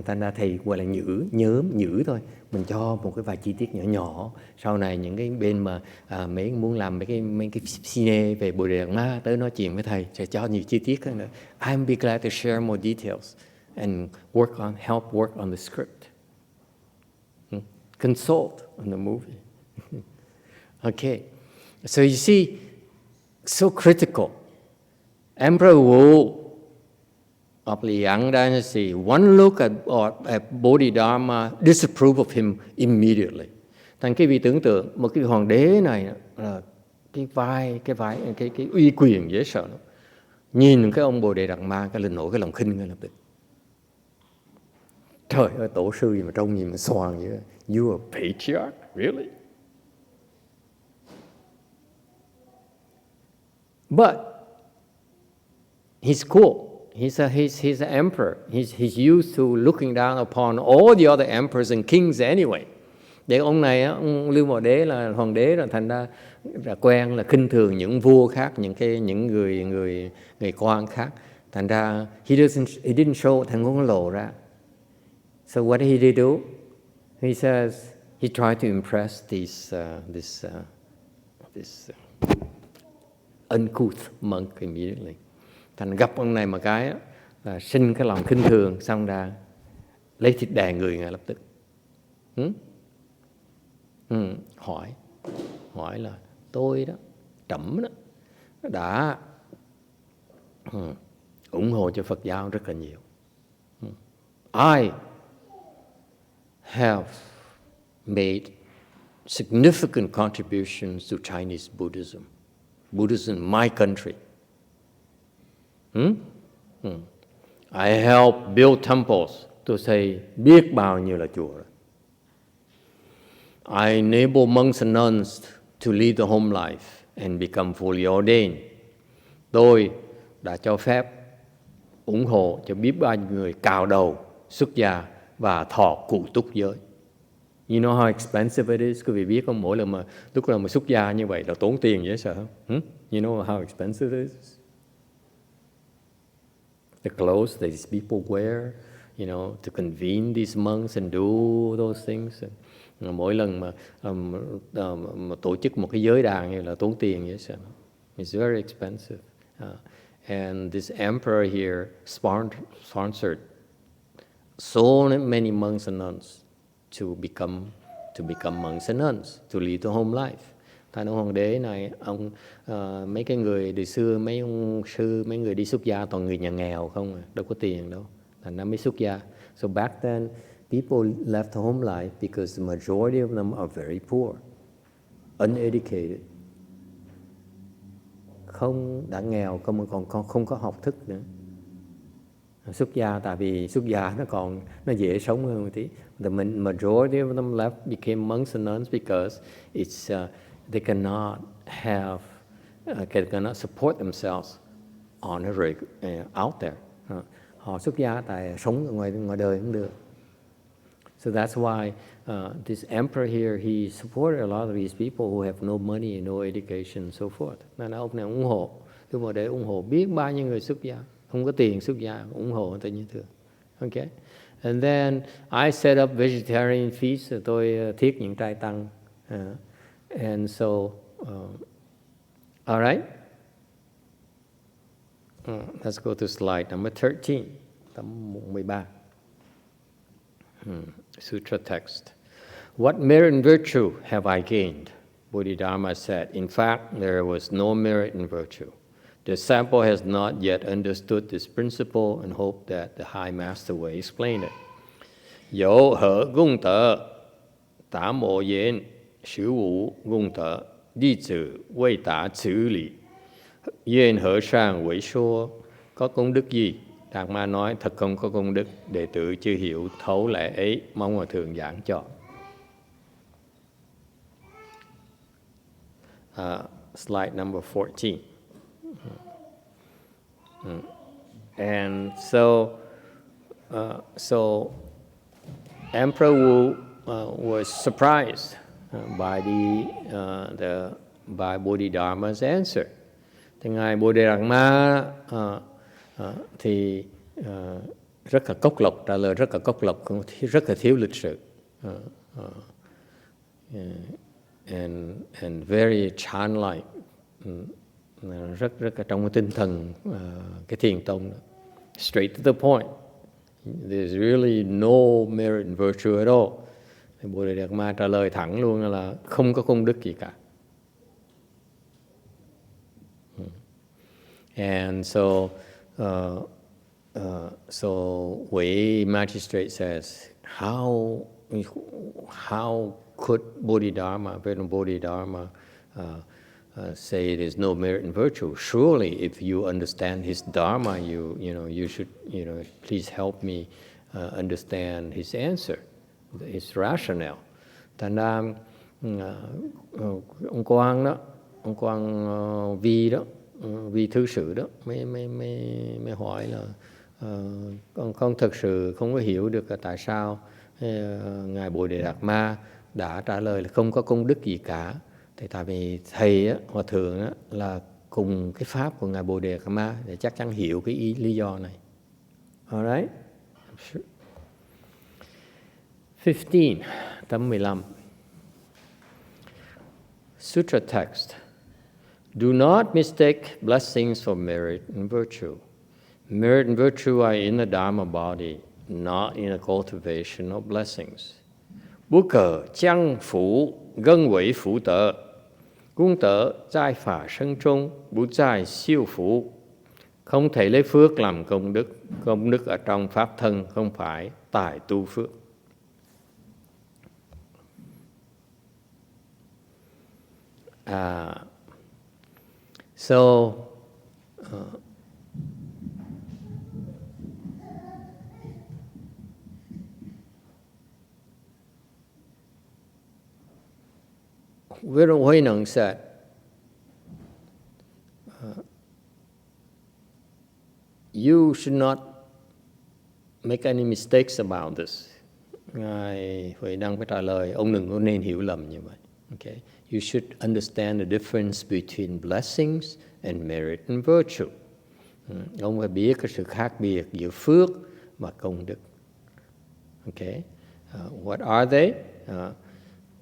Thành ra thầy gọi là nhử thôi. Mình cho một cái vài chi tiết nhỏ. Sau này những cái bên mà mấy muốn làm mấy cái cine về Bodhidharma tới nói chuyện với thầy sẽ cho nhiều chi tiết hơn nữa. I'm be glad to share more details and help work on the script. Consult on the movie. Okay. So you see, so critical. Emperor Wu of the Yang Dynasty, one look at Bodhidharma, disapprove of him immediately. Thành cái vị tưởng tượng một cái hoàng đế này là cái uy quyền dễ sợ lắm. Nhìn cái ông Bodhidharma cái lên nổi cái lòng khinh ngay lập tức. Trời ơi, tổ sư gì mà trông gì mà xoàng vậy? You a patriarch, really? But he's cool. He's an emperor. He's used to looking down upon all the other emperors and kings anyway. Để ông này, ông Lưu Bảo Đế là hoàng đế rồi, thành ra là quen là khinh thường những vua khác, những người quan khác. Thành ra he didn't show, thành không có lộ ra. So what did he do? He says he tried to impress this uncouth monk immediately. Thành gặp ông này một cái là sinh cái lòng khinh thường, xong ra lấy thịt đè người ngay lập tức. Hỏi là tôi đó, trẫm đó đã ủng hộ cho Phật giáo rất là nhiều. I have made significant contributions to Chinese Buddhism in my country. I help build temples, tôi xây biết bao nhiêu là chùa. I enable monks and nuns to lead the home life and become fully ordained. Tôi đã cho phép ủng hộ cho biết bao nhiêu người cạo đầu, xuất gia và thọ cụ túc giới. You know how expensive it is? Quý vị biết không, mỗi lần mà lúc nào mà xuất gia như vậy là tốn tiền dễ sợ không? You know how expensive it is? The clothes that these people wear, to convene these monks and do those things. Mỗi lần mà tổ chức một cái giới đàn như là tốn tiền vậy sao? It's very expensive. And this emperor here sponsored so many monks and nuns to become monks and nuns, to lead the home life. Thành ông hoàng đế này, mấy cái người từ xưa, mấy ông sư, mấy người đi xuất gia toàn người nhà nghèo không à, đâu có tiền đâu, thành ra mới xuất gia. So back then, people left home life because the majority of them are very poor, uneducated, đã nghèo, còn không có học thức nữa. Xuất gia, tại vì xuất gia nó dễ sống hơn một tí. The majority of them left became monks and nuns because they cannot support themselves honorary out there. Họ xuất gia tại sống ở ngoài đời cũng được. So that's why this emperor here, he supported a lot of these people who have no money and no education and so forth. Nên ông này ủng hộ. Tôi vào để ủng hộ biết bao nhiêu người xuất gia, không có tiền xuất gia, ủng hộ tự nhiên thường. Okay. And then I set up vegetarian feasts. Tôi thiết những trai tăng. And so, all right. Let's go to slide number 13. Tấm 13. Sutra text. What merit and virtue have I gained? Bodhidharma said, in fact, there was no merit in virtue. The disciple has not yet understood this principle and hope that the High Master will explain it. Dẫu hở cung tợ, tả mộ yến, sử vụ cung tợ, đi tử, quay tả xử lý. Yên hở sang quỷ số, có công đức gì? Đạt Ma nói, thật không có công đức, đệ tử chưa hiểu thấu lẽ ấy, mong Hòa Thượng giảng cho. Slide number 14. And so Emperor Wu was surprised by Bodhidharma's answer. Thì ngài Bodhidharma thì rất là cốc lộc, trả lời rất là cốc lộc, rất là thiếu lịch sự, and very childlike, rất là trong cái tinh thần cái thiền tông, straight to the point. There's really no merit in virtue at all. Thì Bodhidharma trả lời thẳng luôn là không có công đức gì cả. And so Wei magistrate says, how could Bodhidharma, Venerable Bodhidharma, say there's no merit in virtue? Surely, if you understand his dharma, you should please help me understand his answer, his rationale. Thành ra ông Quang Vi đó, Vi thư sự đó mới hỏi là con thực sự không có hiểu được là tại sao ngài Bồ Đề Đạt Ma đã trả lời là không có công đức gì cả. Thì tại vì thầy á, Hòa Thượng á, là cùng cái pháp của ngài Bồ Đề Đạt Ma để chắc chắn hiểu cái lý do này. Alright. 15, tấm 15. Sutra text. Do not mistake blessings for merit and virtue. Merit and virtue are in the Dharma body, not in the cultivation of blessings. Bố cờ chăng phủ gân quỷ phủ tợ, cung tợ giai phả sân trung, bố giai siêu phủ. Không thể lấy phước làm công đức ở trong pháp thân không phải tài tu phước. Venerable Huineng said, you should not make any mistakes about this. Ngài Huệ Năng phải trả lời, ông đừng có nên hiểu lầm như vậy. Okay? You should understand the difference between blessings and merit and virtue. Ông phải biết cái sự khác biệt giữa phước và công đức. Okay? What are they?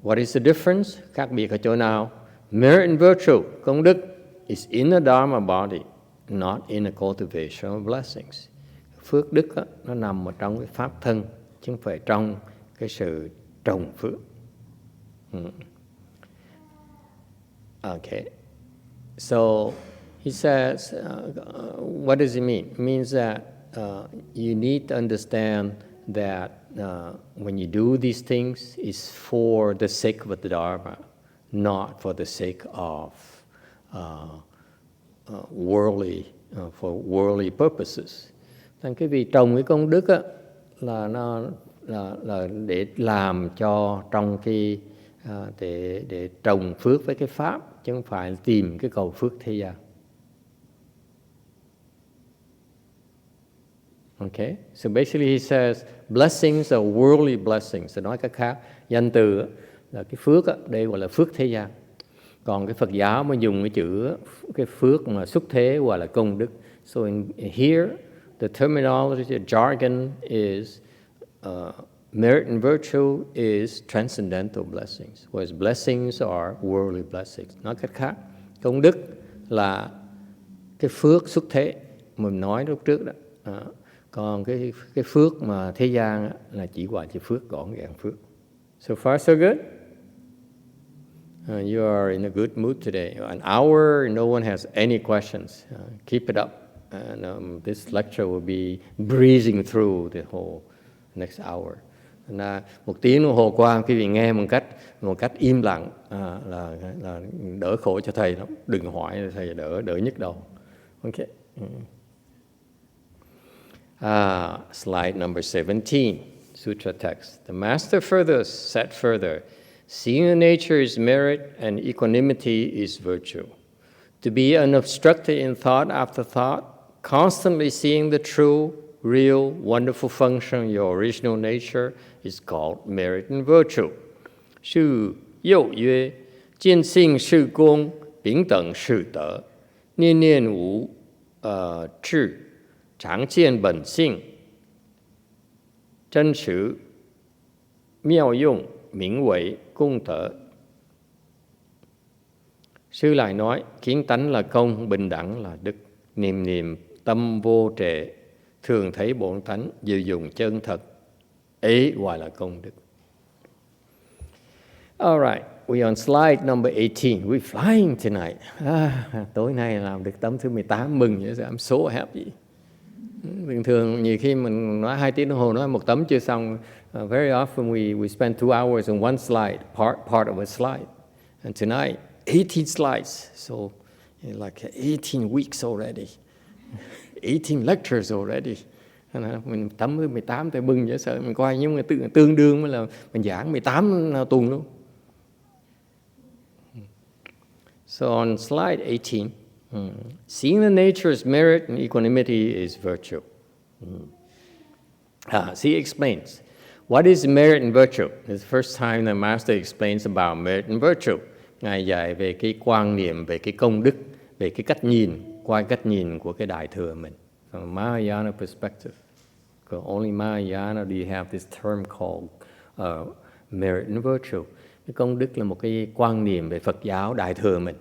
What is the difference? Khác biệt ở chỗ nào? Merit and virtue, công đức, is in the Dharma body, not in the cultivation of blessings. Phước đức đó, nó nằm ở trong cái pháp thân, chứ không phải trong cái sự trồng phước. Okay. So he says, what does it mean? It means that you need to understand that when you do these things, it's for the sake of the Dharma, not for the sake of for worldly purposes. Thành cái vì trồng cái công đức á, là để làm cho trong cái để trồng phước với cái pháp, chứ không phải tìm cái cầu phước thế gian. Okay, so basically he says blessings are worldly blessings. Nói cách khác, danh từ là cái phước á, đây gọi là phước thế gian. Còn cái Phật giáo mới dùng cái chữ cái phước mà xuất thế hoặc là công đức. So here the terminology, the jargon is merit and virtue is transcendental blessings, whereas blessings are worldly blessings. Nói cách khác, công đức là cái phước xuất thế mình nói lúc trước đó. Còn cái phước mà thế gian là chỉ gọi là phước, gọn gàng phước. So far so good. You are in a good mood today. An hour, no one has any questions. Keep it up, and this lecture will be breezing through the whole next hour. Một tiếng đồng hồ qua, quý vị nghe một cách im lặng là đỡ khổ cho thầy lắm. Đừng hỏi, thầy đỡ nhức đầu. Okay. Slide number 17, Sutra text. The master further said further, seeing the nature is merit and equanimity is virtue. To be unobstructed in thought after thought, constantly seeing the true, real, wonderful function of your original nature is called merit and virtue. Sư Yậu Yue, Jian Xing Sư Gong, Bing Deng Sư De, Nian Nian Wu Zhi, Chang Jian Bẩn Xing, Chân Sử, Miao用, Minh Wei, Cung Tở. Sư lại nói, kiến tánh là công, bình đẳng là đức, niệm niệm tâm vô trệ, thường thấy bổn tánh, dự dùng chân thật, ấy gọi là công đức. All right, we on slide number 18. We're flying tonight. Tối nay làm được tấm thứ 18, mừng vậy. I'm so happy. Bình thường nhiều khi mình nói 2 tiếng đồng hồ nói một tấm chưa xong. Very often we spend 2 hours on one slide, part of a slide. And tonight, 18 slides. So like 18 weeks already. 18 lectures already. Mình tấm thứ 18 thì mừng dễ sợ. Mình coi nhưng mà tương đương với là mình giảng 18 tuần luôn. So on slide 18, seeing the nature is merit and equanimity is virtue. He explains, what is merit and virtue? It's the first time the master explains about merit and virtue. Ngài dạy về cái quan niệm, về cái công đức, về cái cách nhìn, qua cách nhìn của cái đại thừa mình. From a Mahayana perspective. Because only Mahayana do you have this term called merit and virtue. Cái công đức là một cái quan niệm về Phật giáo đại thừa mình.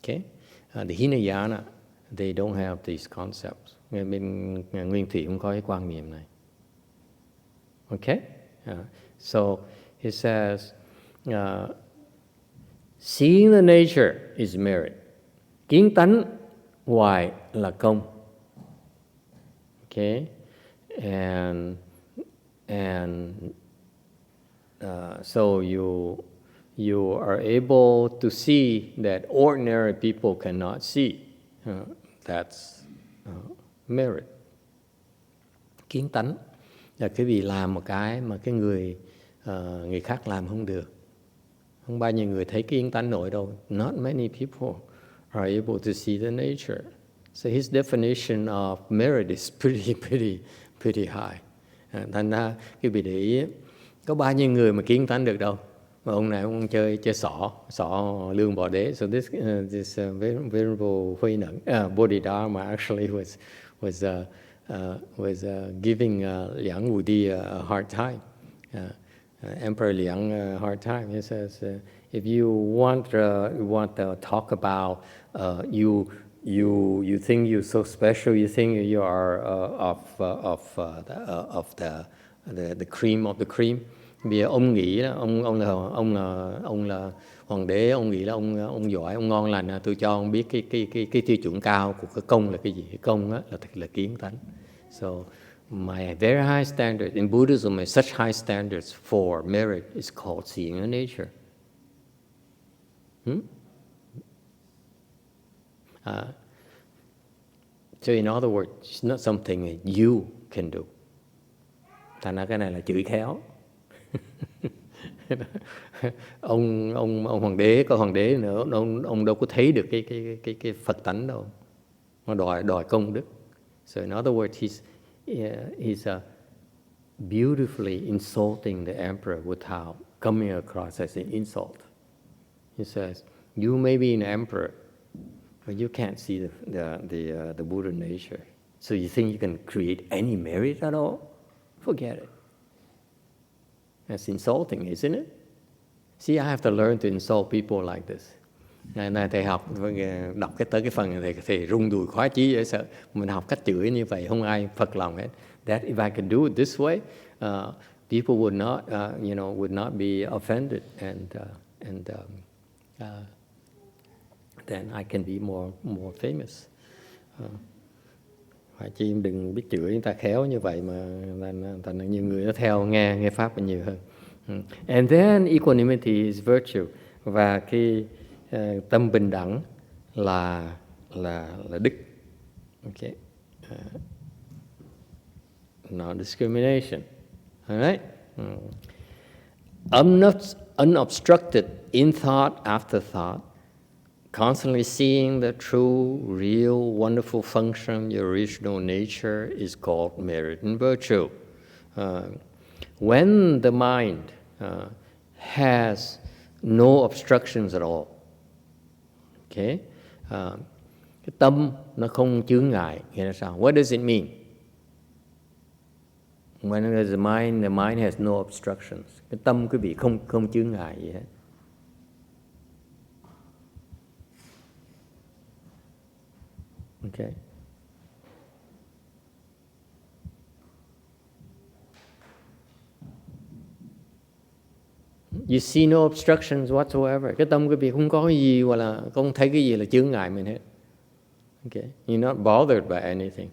Okay? The Hinayana, they don't have these concepts. Bên Nguyên Thủy không có cái quan niệm này. Okay? So he says, seeing the nature is merit. Kiến tánh ngoài là công. Okay? And so you are able to see that ordinary people cannot see. That's merit. Kiến tánh là cái vị làm một cái mà cái người khác làm không được. Không bao nhiêu người thấy cái kiến tánh nổi đâu. Not many people are able to see the nature. So his definition of merit is pretty high. Thành ra cái vị để ý, có bao nhiêu người mà kiến tánh được đâu. Mà ông này ông chơi sọ lương bò đế. So this venerable Wei Neng Bodhidharma actually was giving Liang Wudi a hard time. Emperor Liang a hard time. He says, if you want to talk about you think you're so special, you think you are of the cream of the cream. Vì ông nghĩ là ông là hoàng đế, ông nghĩ là ông giỏi, ông ngon lành, tôi cho ông biết cái tiêu chuẩn cao của cái công là cái gì. Cái công á là thật là kiến tánh. So my very high standard in Buddhism, my such high standards for merit is called seeing the nature. So in other words, it's not something that you can do. Thành ra cái này là chửi khéo. ông hoàng đế có hoàng đế nữa, ông đâu có thấy được cái Phật tánh đâu. Nó đòi công đức. So in other words, he's beautifully insulting the emperor without coming across as an insult. He says, you may be an emperor, but you can't see the Buddha nature. So you think you can create any merit at all? Forget it. That's insulting, isn't it? See, I have to learn to insult people like this. Này thầy đọc tới cái phần này thầy rung đùi khoái chí dễ sợ. Mình học cách chửi như vậy không ai phật lòng hết. That if I can do it this way, people would not be offended, and then I can be more famous. Phải chi đừng biết chửi người ta khéo như vậy mà thành nhiều người nó theo nghe pháp nhiều hơn. And then equanimity is virtue, và cái tâm bình đẳng là đức. Okay. Non-discrimination. All right. Unobstructed in thought after thought, constantly seeing the true, real, wonderful function, your original nature, is called merit and virtue. When the mind has no obstructions at all, okay, cái tâm nó không chướng ngại, nghĩa là sao? What does it mean? When the mind has no obstructions, cái tâm quý vị không chướng ngại gì hết. Okay. You see no obstructions whatsoever. Cái tâm quý vị không có cái gì hoặc là không thấy cái gì là chướng ngại mình hết. Okay. You're not bothered by anything.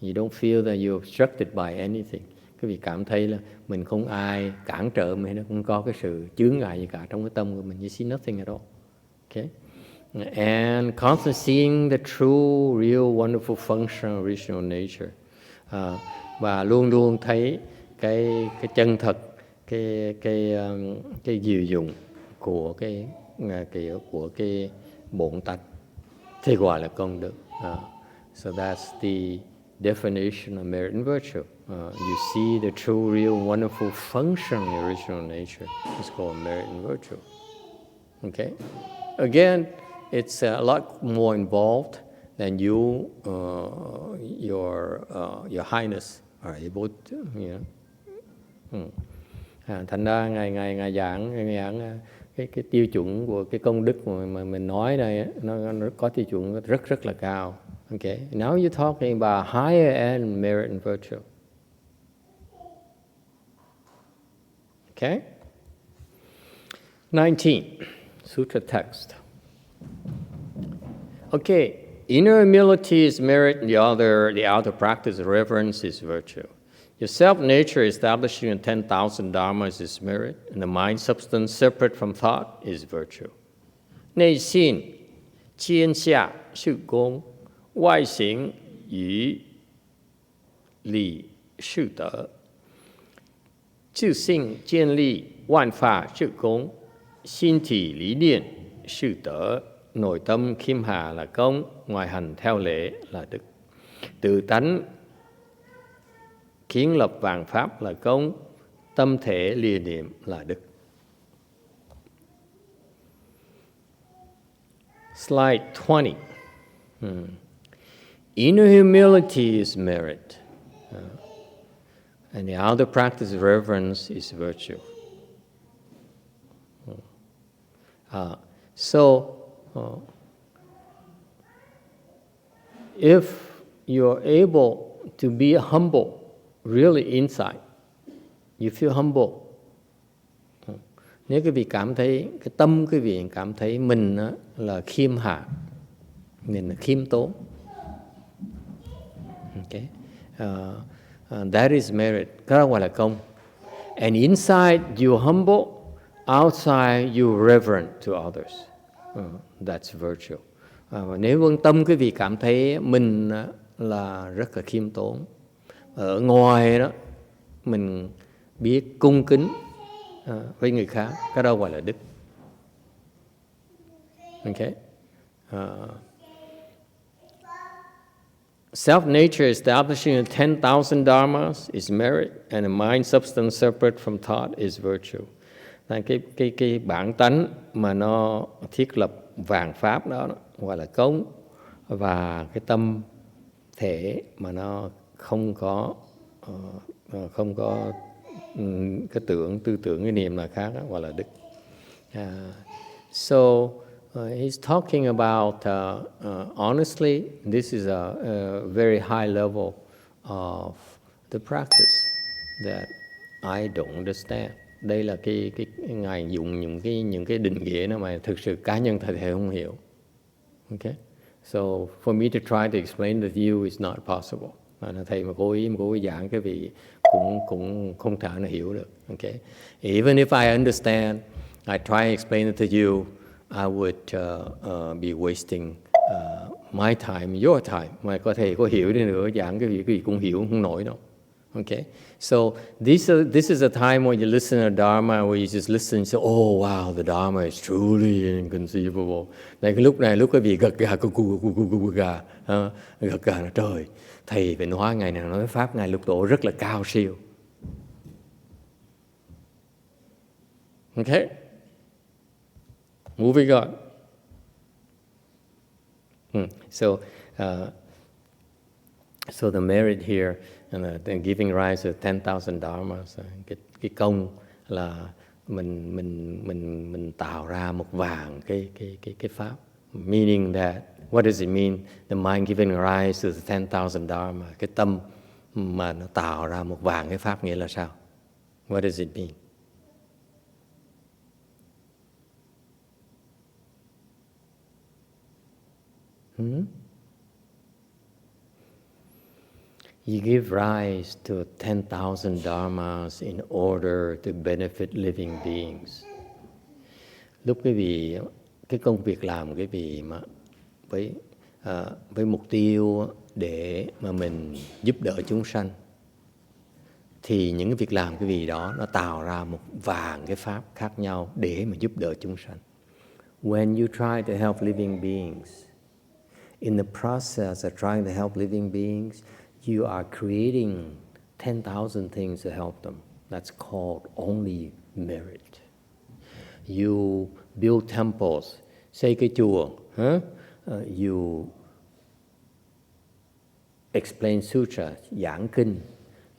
You don't feel that you're obstructed by anything. Quý vị cảm thấy là mình không ai cản trở mình, nó không có cái sự chướng ngại gì cả trong cái tâm của mình. You see nothing at all. Okay. And constantly seeing the true, real, wonderful function, original nature, và luôn luôn thấy cái chân thật, cái diệu dụng của cái bổn tánh, thì gọi là công đức. So that's the definition of merit and virtue. You see the true, real, wonderful function, the original nature. It's called merit and virtue. Okay. Again, it's a lot more involved than your highness are able to, you know. Thành ra ngài giảng cái tiêu chuẩn của cái công đức mà mình nói đây, nó có tiêu chuẩn rất là cao. Okay. Now you're talking about higher end merit and virtue. Okay. 19, Sutra text. Okay, inner humility is merit, and the outer practice of reverence is virtue. Your self-nature establishing in 10,000 dharmas is merit, and the mind substance separate from thought is virtue. 内心谦下是功，外形与理是德。自性建立万法是功，心体lý念是德。Nội tâm khiêm hạ là công, ngoài hành theo lễ là đức. Tự tánh kiến lập vạn pháp là công, tâm thể lìa niệm là đức. Slide 20. Inner humility is merit, and the outer practice of reverence is virtue. If you're able to be humble, really inside, you feel humble. Nếu quý vị cảm thấy, cái tâm quý vị cảm thấy mình là khiêm hạ, mình là khiêm tốn. Okay. That is merit. Cái đó gọi là công. And inside you humble, outside you reverent to others. That's virtue. Nếu tâm quý vị cảm thấy mình là rất là khiêm tốn, ở ngoài đó mình biết cung kính với người khác, cái đó gọi là đức. Okay. Self-nature establishing the 10,000 dharmas is merit, and a mind substance separate from thought is virtue. Cái bản tánh mà nó thiết lập vạn pháp đó, gọi là cống, và cái tâm thể mà nó không có cái tư tưởng, cái niệm là khác đó, gọi là đức. So he's talking about honestly, this is a very high level of the practice that I don't understand. Đây là cái ngài dùng những cái định nghĩa đó mà thực sự cá nhân thầy không hiểu. Okay, so for me to try to explain to you is not possible. Thầy mà cố ý giảng cái vị cũng không thể nào hiểu được. Okay, even if I understand, I try to explain it to you, I would be wasting my time, your time. Mà có thể có hiểu đi nữa, giảng cái vị cũng hiểu không nổi đâu. Okay, so this is a time when you listen to Dharma, where you just listen and say, oh wow, the Dharma is truly inconceivable. Này lúc cái vị gật gà gật gà nó trời, thầy phải nói ngày nào nói pháp ngài lục tổ rất là cao siêu. Okay, moving on. So the merit here, and giving rise to 10,000 dharmas, cái công là mình tạo ra một vàng cái pháp. Meaning that, what does it mean? The mind giving rise to the 10,000 dharma, cái tâm mà nó tạo ra một vàng cái pháp nghĩa là sao? What does it mean? You give rise to 10,000 dharmas in order to benefit living beings. Lúc cái công việc làm cái vị mà với mục tiêu để mà mình giúp đỡ chúng sanh, thì những cái việc làm cái vị đó nó tạo ra một vàng cái pháp khác nhau để mà giúp đỡ chúng sanh. When you try to help living beings, in the process of trying to help living beings, you are creating 10,000 things to help them. That's called only merit. You build temples, xây cái chùa, you explain sutra, giảng kinh,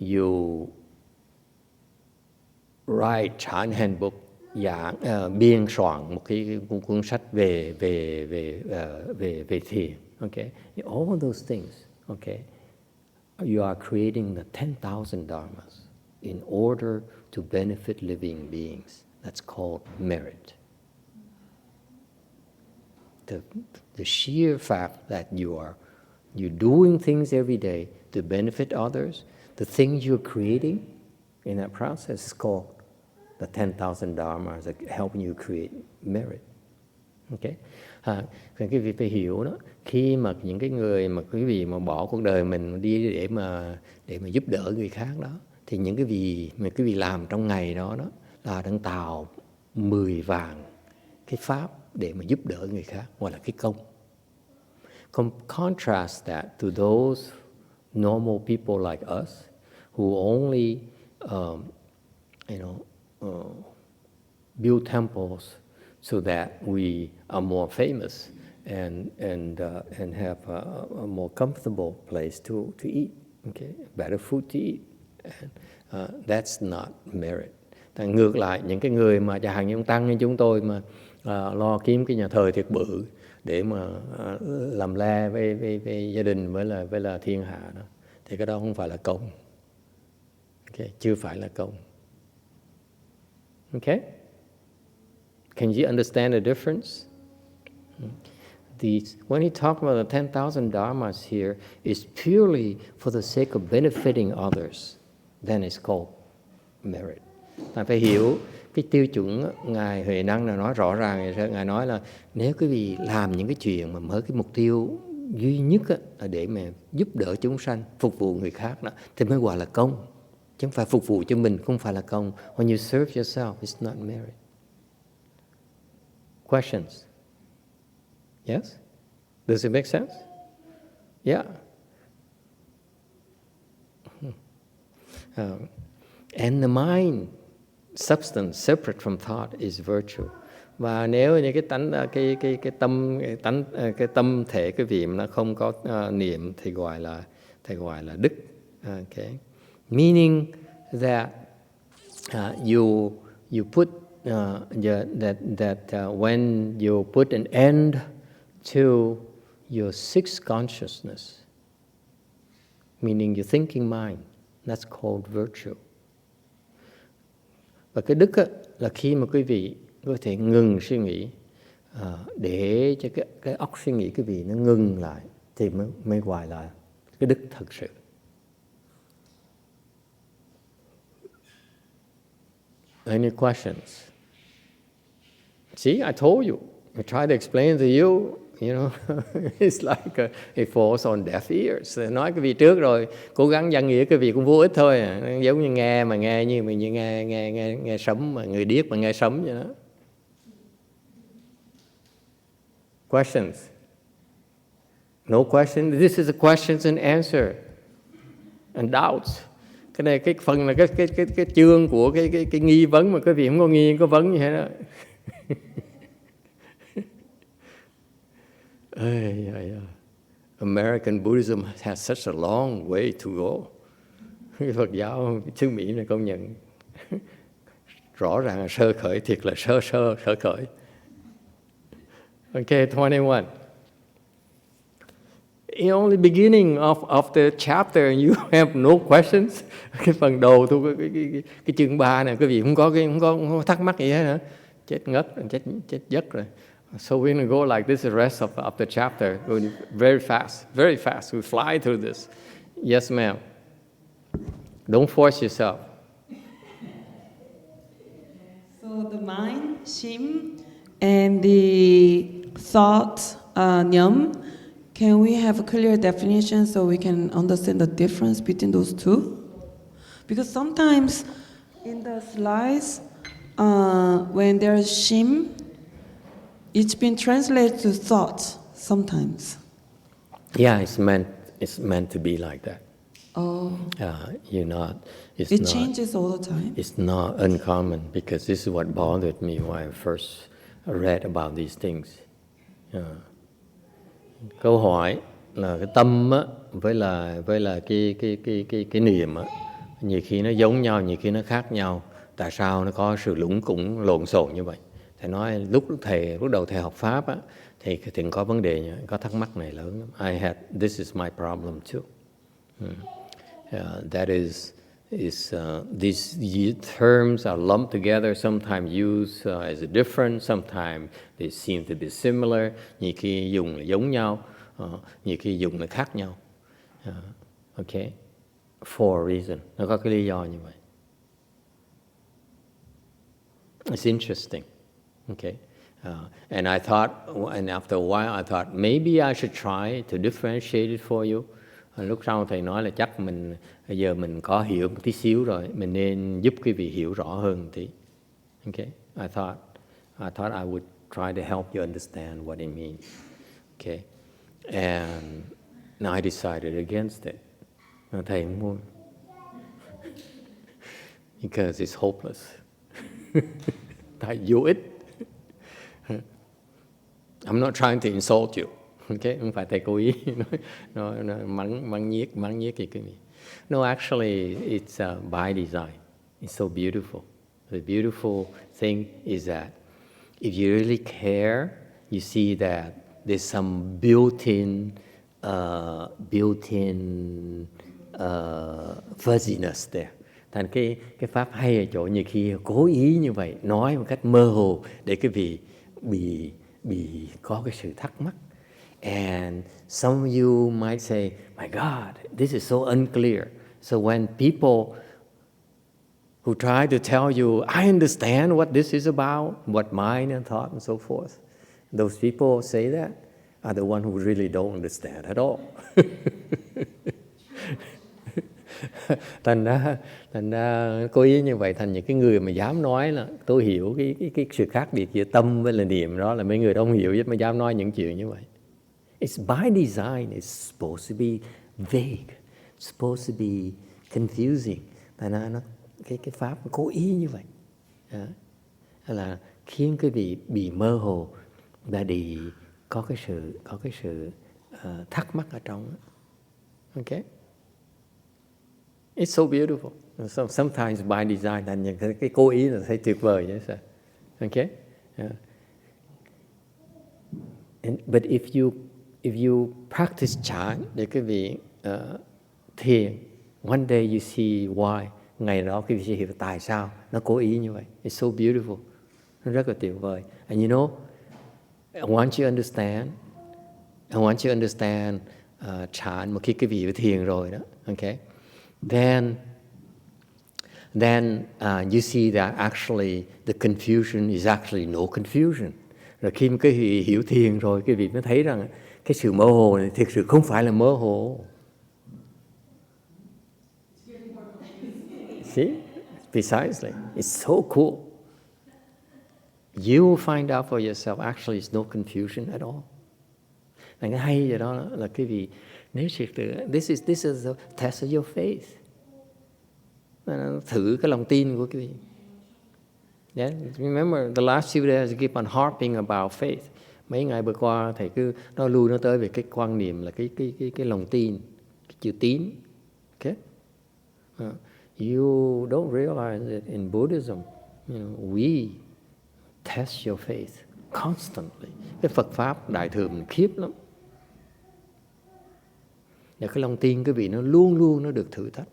you write Chan handbook, biên soạn một cái cuốn sách về thiền. Okay, all of those things. Okay, you are creating the 10,000 dharmas in order to benefit living beings. That's called merit. The sheer fact that you're doing things every day to benefit others, the things you're creating in that process is called the 10,000 dharmas that help you create merit. Okay, cái vị phải hiểu đó, khi mà những cái người mà quý vị mà bỏ cuộc đời mình đi để mà giúp đỡ người khác đó, thì những cái gì mà quý vị làm trong ngày đó là đang tạo 10 vàng cái pháp để mà giúp đỡ người khác, gọi là cái công. Contrast that to those normal people like us who only build temples so that we are more famous and have a more comfortable place to eat, okay, better food to eat. And that's not merit. Ngược lại, những cái người mà chẳng hạn như ông tăng như chúng tôi mà lo kiếm cái nhà thờ thiệt bự để mà làm le với gia đình với là thiên hạ đó, thì cái đó không phải là công. Okay, chưa phải là công. Okay? Can you understand the difference? When he talks about the 10,000 dharmas here, it's purely for the sake of benefiting others. Then it's called merit. Ta phải hiểu cái tiêu chuẩn Ngài Huệ Năng là nói rõ ràng. Ngài nói là nếu quý vị làm những cái chuyện mà mới cái mục tiêu duy nhất là để mà giúp đỡ chúng sanh, phục vụ người khác đó, thì mới gọi là công. Chứ không phải phục vụ cho mình, không phải là công. When you serve yourself, it's not merit. Questions? Yes? Does it make sense? Yeah. And the mind, substance separate from thought is virtue. Và nếu như cái tâm thể cái vị nó không có niệm thì gọi là đức. Okay, meaning that you put when you put an end to your sixth consciousness, meaning your thinking mind, that's called virtue. Và cái đức là khi mà quý vị có thể ngừng suy nghĩ, để cho cái óc suy nghĩ quý vị nó ngừng lại thì mới gọi là cái đức thật sự. Any questions? See, I told you. I tried to explain to you. You know, it's like it falls on deaf ears. Nói cái vị trước rồi, cố gắng văn nghĩa cái vị cũng vô ích thôi. Giống như nghe như mình nghe sấm mà người điếc mà nghe sấm vậy đó. Questions? No question. This is a questions and answer and doubts. Cái này cái phần là cái chương của cái nghi vấn mà cái vị không có nghi có vấn như thế đó. American Buddhism has such a long way to go. Phật giáo xứ Mỹ này công nhận rõ ràng là sơ khởi, thiệt là sơ khởi. Okay, 21. In only beginning of the chapter and you have no questions. Cái phần đầu thôi cái chương 3 này quý vị không có thắc mắc gì hết hả? Chết ngất, chết giấc rồi. So we're going to go like this the rest of the chapter. Very fast. We fly through this. Yes, ma'am. Don't force yourself. So the mind, shim, and the thought, nyam, can we have a clear definition so we can understand the difference between those two? Because sometimes in the slides, when there's shim, it's been translated to thought sometimes. Yeah, it's meant to be like that. Oh. It changes all the time. It's not uncommon because this is what bothered me when I first read about these things. Câu hỏi là cái tâm á, với là cái niệm á, nhiều khi nó giống nhau, nhiều khi nó khác nhau. Tại sao nó có sự lũng củng lộn xộn như vậy? Thầy nói lúc đầu thầy học pháp á, thì có vấn đề, có thắc mắc này lớn lắm. This is my problem too. That is these terms are lumped together, sometimes used as a different, sometimes they seem to be similar. Nhiều khi dùng là giống nhau, nhiều khi dùng là khác nhau. Okay, for a reason. Nó có cái lý do như vậy. It's interesting. Okay, and I thought, and after a while, I thought maybe I should try to differentiate it for you. Lúc sau thầy nói là chắc bây giờ mình có hiểu một tí xíu rồi, mình nên giúp quý vị hiểu rõ hơn một tí. Okay, I thought I would try to help you understand what it means. Okay, and now I decided against it. Thầy không muốn, because it's hopeless. Tại vô ích. I'm not trying to insult you. Okay, không phải thầy cố ý nói mắng nhiếc gì cái gì. No, actually, it's by design. It's so beautiful. The beautiful thing is that if you really care, you see that there's some built-in fuzziness there. Thành cái pháp hay ở chỗ nhiều khi cố ý như vậy, nói một cách mơ hồ để cái vị bị có cái sự thắc mắc. And some of you might say, my God, this is so unclear. So when people who try to tell you, I understand what this is about, what mind and thought and so forth, those people say that are the one who really don't understand at all. Thành ra cố ý như vậy, thành những cái người mà dám nói là tôi hiểu cái sự khác biệt giữa tâm với là niệm, đó là mấy người đó không hiểu chứ mà dám nói những chuyện như vậy. It's by design. It's supposed to be vague. It's supposed to be confusing. nó cái pháp cố ý như vậy. Đó. Là khiến quý vị bị mơ hồ, là đi có cái sự thắc mắc ở trong. Okay? It's so beautiful. Sometimes by design, là những cái cố ý là thấy tuyệt vời nhé. Okay? But if you practice chant để quý vị thiền, one day you see why. Ngày đó quý vị sẽ hiểu tại sao nó cố ý như vậy. It's so beautiful. Nó rất là tuyệt vời. And you know, once you understand chant, một khi quý vị thiền rồi đó, okay, then you see that actually the confusion is actually no confusion. Rồi khi mà quý vị hiểu thiền rồi, quý vị mới thấy rằng cái sự mơ hồ này thực sự không phải là mơ hồ. See? Precisely. It's so cool. You will find out for yourself, actually it's no confusion at all. Cái hay vậy đó là quý vị nếu sự tự, this is a test of your faith. Thử cái lòng tin của quý vị. Yeah, remember the last few days I keep on harping about faith. Mấy ngày vừa qua thầy cứ nói lui nói tới về cái quan niệm là cái lòng tin, cái chữ tín. Okay? You don't realize that in Buddhism, we test your faith constantly. Cái Phật pháp đại thừa mình khiếp lắm. Và cái lòng tin quý vị nó luôn luôn nó được thử thách.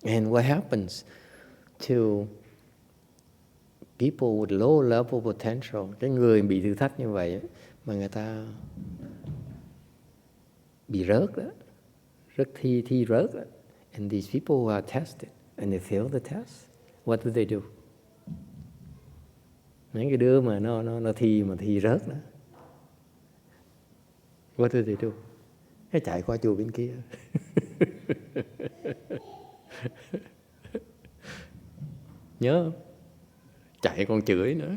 And what happens to people with low level potential, cái người bị thử thách như vậy mà người ta bị rớt đó, thi rớt đó. And these people who are tested and they fail the test, what do they do? Mấy cái đứa mà nó thi rớt đó, what do they do? Nó chạy qua chùa bên kia. Nhớ không? Chạy còn chửi nữa.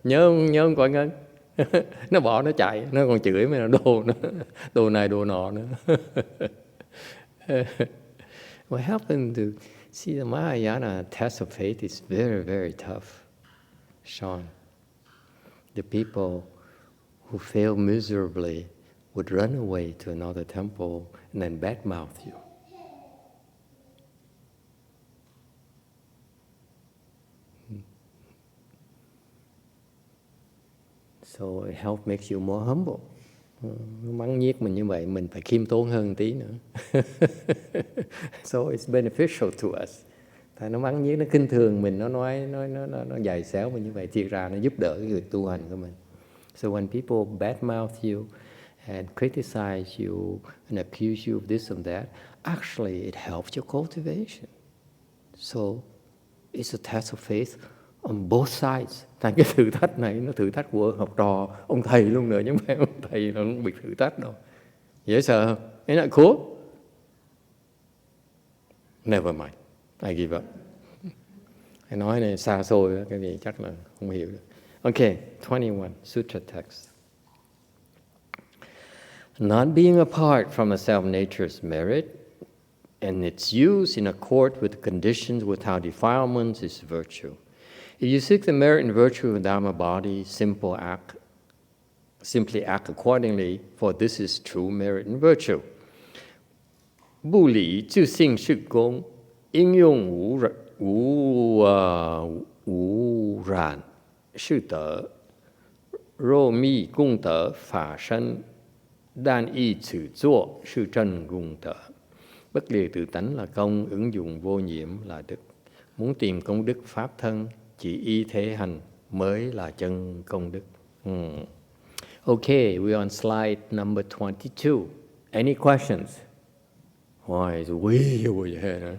Nhớ không Quảng Ngân? Nó bỏ nó chạy, nó còn chửi mấy là đồ này đồ nọ nữa. What happened to see the Mahayana test of faith is very, very tough, Sean. The people who fail miserably would run away to another temple and then badmouth you. So it helps makes you more humble. Nó mắng nhiếc mình như vậy, mình phải khiêm tốn hơn một tí nữa. So it's beneficial to us. Tại nó mắng nhiếc, nó khinh thường mình, nó nói nó dày xéo mình như vậy, thiệt ra nó giúp đỡ cái việc tu hành của mình. So when people badmouth you and criticize you and accuse you of this and that, actually it helps your cultivation. So it's a test of faith on both sides. Thành cái thử thách này nó thử thách của học trò, ông thầy luôn nữa, chứ không phải ông thầy nó không bị thử thách đâu. Dễ sợ không? Isn't that cool? Never mind, I give up. Cái nói này xa xôi, cái gì chắc là không hiểu được. Okay, 21, Sutra text. Not being apart from the self-nature's merit and its use in accord with the conditions without defilements is virtue. If you seek the merit and virtue of the Dharma body, simply act accordingly, for this is true merit and virtue. 不理自性是功，应用无染是德，若密功德法身，但依此作是真功德. Bất lìa tự tánh là công, ứng dụng vô nhiễm là đức. Muốn tìm công đức pháp thân, chỉ y thế hành mới là chân công đức. Okay, we're on slide number 22. Any questions? Hoài quý vậy hết.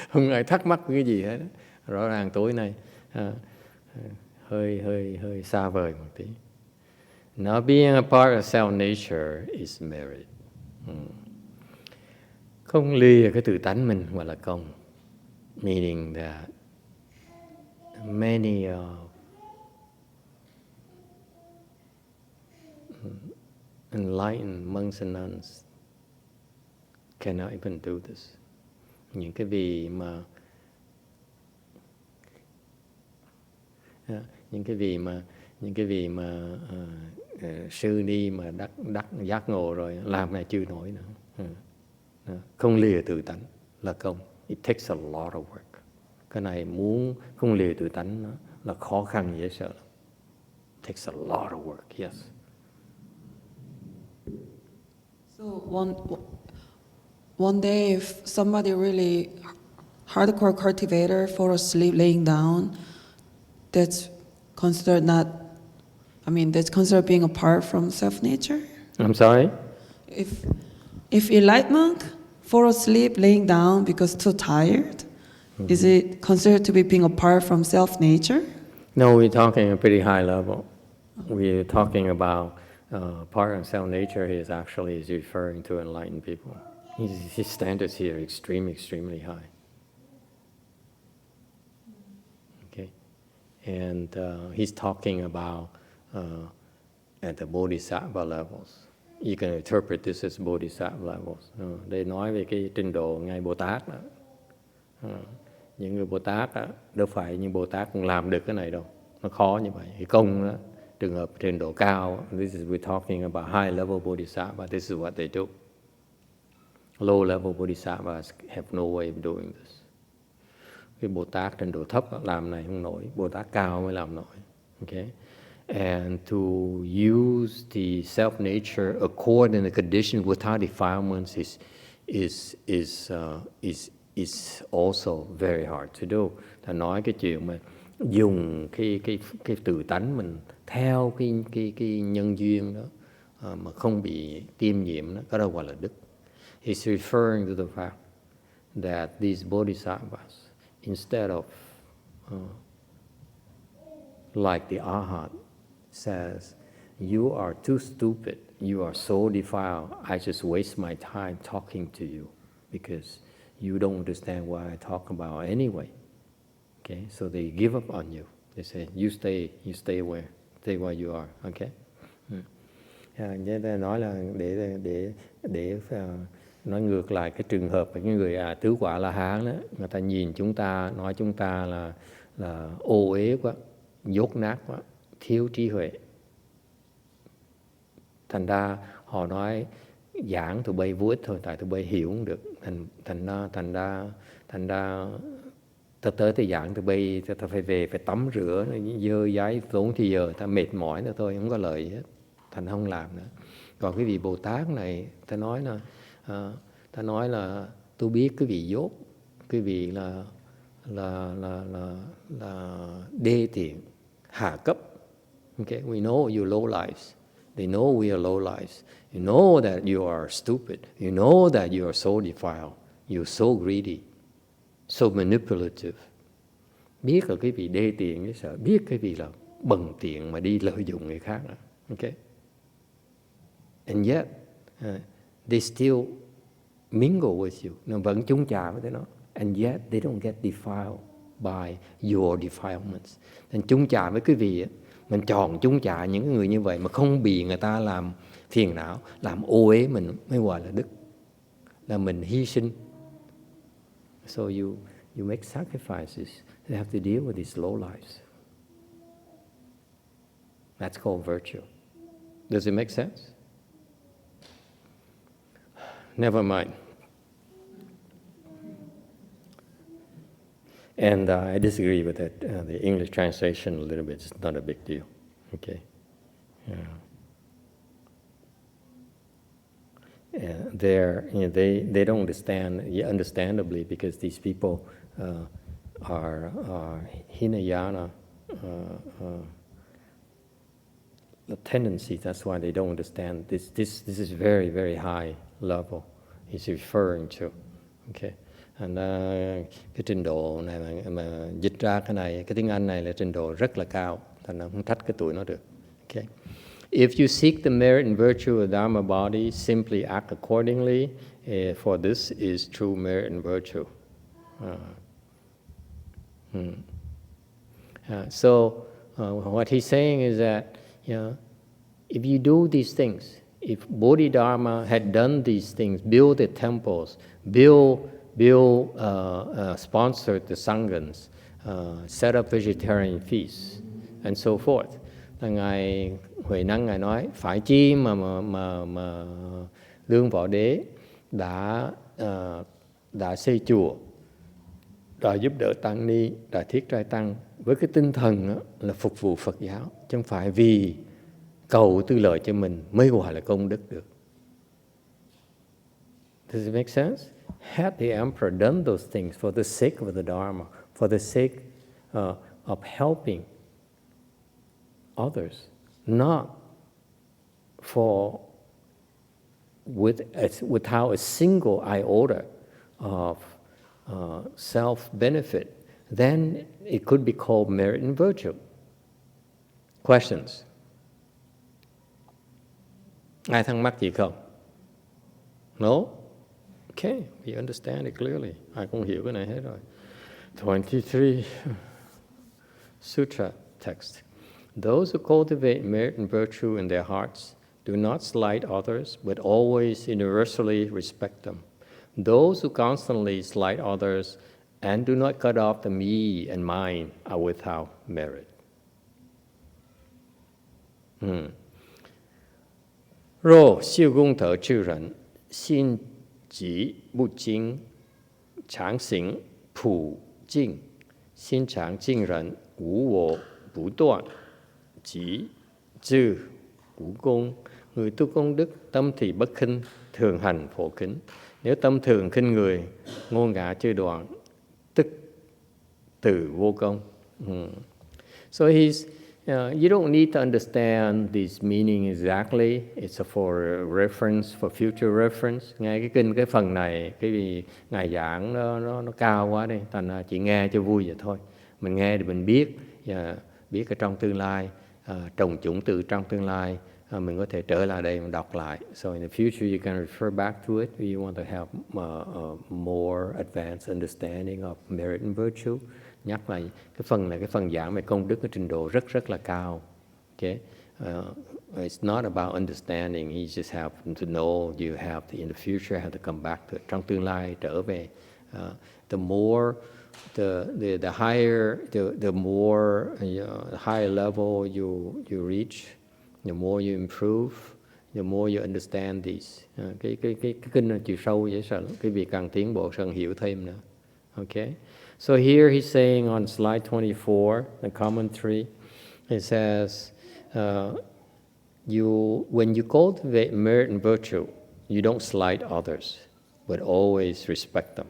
Không ai thắc mắc cái gì hết. Rõ ràng tối nay hơi xa vời một tí. Not being a part of self-nature is merit. Không lìa cái tự tánh mình gọi là công. Meaning that many enlightened monks and nuns cannot even do this. Những cái vị mà sư ni mà đắc giác ngộ rồi làm này chưa nổi nữa. Không lìa tự tánh là công. It takes a lot of work. Cái này muốn không lìa tự tánh nó là khó khăn dễ sợ. It takes a lot of work. Yes. So one day, if somebody really hardcore cultivator fall asleep laying down, that's considered that's considered being apart from self-nature? I'm sorry? If enlightened monk fall asleep laying down because too tired, is it considered to be being apart from self-nature? No, we're talking a pretty high level. We're talking about part of self-nature is referring to enlightened people. His standards here are extremely high. Okay, and he's talking about at the bodhisattva levels. You can interpret this as bodhisattva levels. Để nói về cái trình độ ngài Bồ Tát đó. Những người Bồ Tát đó, đâu phải những Bồ Tát cũng làm được cái này đâu. Nó khó như vậy. Cái công đó, trường hợp trình độ cao, we're talking about high level bodhisattva. This is what they do. Low level bodhisattvas have no way of doing this. Cái Bồ Tát trình độ thấp làm này không nổi, Bồ Tát cao mới làm nổi. Okay? And to use the self-nature according to the condition without defilements is also very hard to do. Ta nói cái chuyện mà dùng cái tự tánh mình theo cái nhân duyên đó mà không bị tiêm nhiễm đó, cái đó gọi là đức. He's referring to the fact that these bodhisattvas, instead of like the arhat says, you are too stupid, you are so defiled, I just waste my time talking to you because you don't understand what I talk about anyway. Okay, so they give up on you. They say, you stay where you are. Okay. Nói là để nói ngược lại cái trường hợp của những người tứ quả La Hán đó, người ta nhìn chúng ta, nói chúng ta là ô uế quá, dốt nát quá, thiếu trí huệ. Thành ra họ nói giảng tụi bay vô ích thôi, tại tụi bay hiểu không được. Thành ra ta tới ta giảng tụi bay, ta phải về phải tắm rửa, dơ giấy tốn thì giờ ta mệt mỏi nữa thôi, không có lợi gì hết. Thành không làm nữa. Còn cái vị Bồ Tát này, ta nói là tôi biết cái vị dốt, cái vị là đê tiện, hạ cấp. Okay, we know you low lives. They know we are low lives. You know that you are stupid. You know that you are so defiled. You're so greedy, so manipulative. Biết là cái vị đê tiện cái sợ, biết cái vị là bần tiện mà đi lợi dụng người khác. Okay. And yet, they still mingle with you. Nó vẫn chung chà với nó. And yet, they don't get defiled by your defilements. Nên chung chà với quý vị, mình chọn chung chà những người như vậy mà không bị người ta làm phiền não, làm ô uế mình mới gọi là đức. Là mình hy sinh. So you make sacrifices. You have to deal with these low lives. That's called virtue. Does it make sense? Never mind. And I disagree with that. The English translation a little bit. It's not a big deal. Okay. They don't understand, understandably, because these people are Hinayana tendency. That's why they don't understand. This is very, very high level he's referring to. Okay. And cái trình độ này mà dịch ra cái này, cái tiếng Anh này là trình độ rất là cao, thành ra không trách cái tụi nó được. Okay. If you seek the merit and virtue of Dharma body, simply act accordingly. For this is true merit and virtue. So what he's saying is that, if you do these things, if Bodhidharma had done these things, build the temples, sponsored the sanghas, set up vegetarian feasts, and so forth. Là ngài Huệ Năng ngài nói phải chi mà Lương Võ Đế đã xây chùa, đã giúp đỡ tăng ni, đã thiết trai tăng với cái tinh thần đó, là phục vụ Phật giáo, chứ không phải vì cầu tư lợi cho mình mới gọi là công đức được. Does it make sense? Had the emperor done those things for the sake of the Dharma, for the sake of helping others, not for without a single iota of self-benefit, then it could be called merit and virtue. Questions? Ai thắc mắc gì không? No? Okay, we understand it clearly. Ai cũng hiểu cái này hết rồi. 23 Sutra text. Those who cultivate merit and virtue in their hearts do not slight others, but always universally respect them. Those who constantly slight others and do not cut off the me and mine are without merit.若修功德之人，心即不精，常行普净，心常净人，无我不断，即智无功. Người tu công đức, tâm thì bất khinh, thường hành phổ kính. Nếu tâm thường khinh người, ngôn ngã chưa đoạn, tức từ vô công. So you don't need to understand this meaning exactly. It's for reference, for future reference. Nghe cái kinh, cái phần này, cái vì Ngài giảng nó cao quá đi, thành ra chỉ nghe cho vui vậy thôi. Mình nghe thì mình biết ở trong tương lai, trồng chủng từ trong tương lai, mình có thể trở lại đây và đọc lại. So in the future you can refer back to it if you want to have a more advanced understanding of merit and virtue. Nhắc lại cái phần này, cái phần giảng về công đức ở trình độ rất là cao. Okay? It's not about understanding. You just have to know you have to, in the future, have to come back to it. Trong tương lai trở về. The more the higher level you reach, the more you improve, the more you understand these. Cái kinh là chiều sâu dễ sợ. Cái việc càng tiến bộ càng hiểu thêm nữa. Okay? So here he's saying on slide 24, the commentary, it says, when you cultivate merit and virtue, you don't slight others, but always respect them.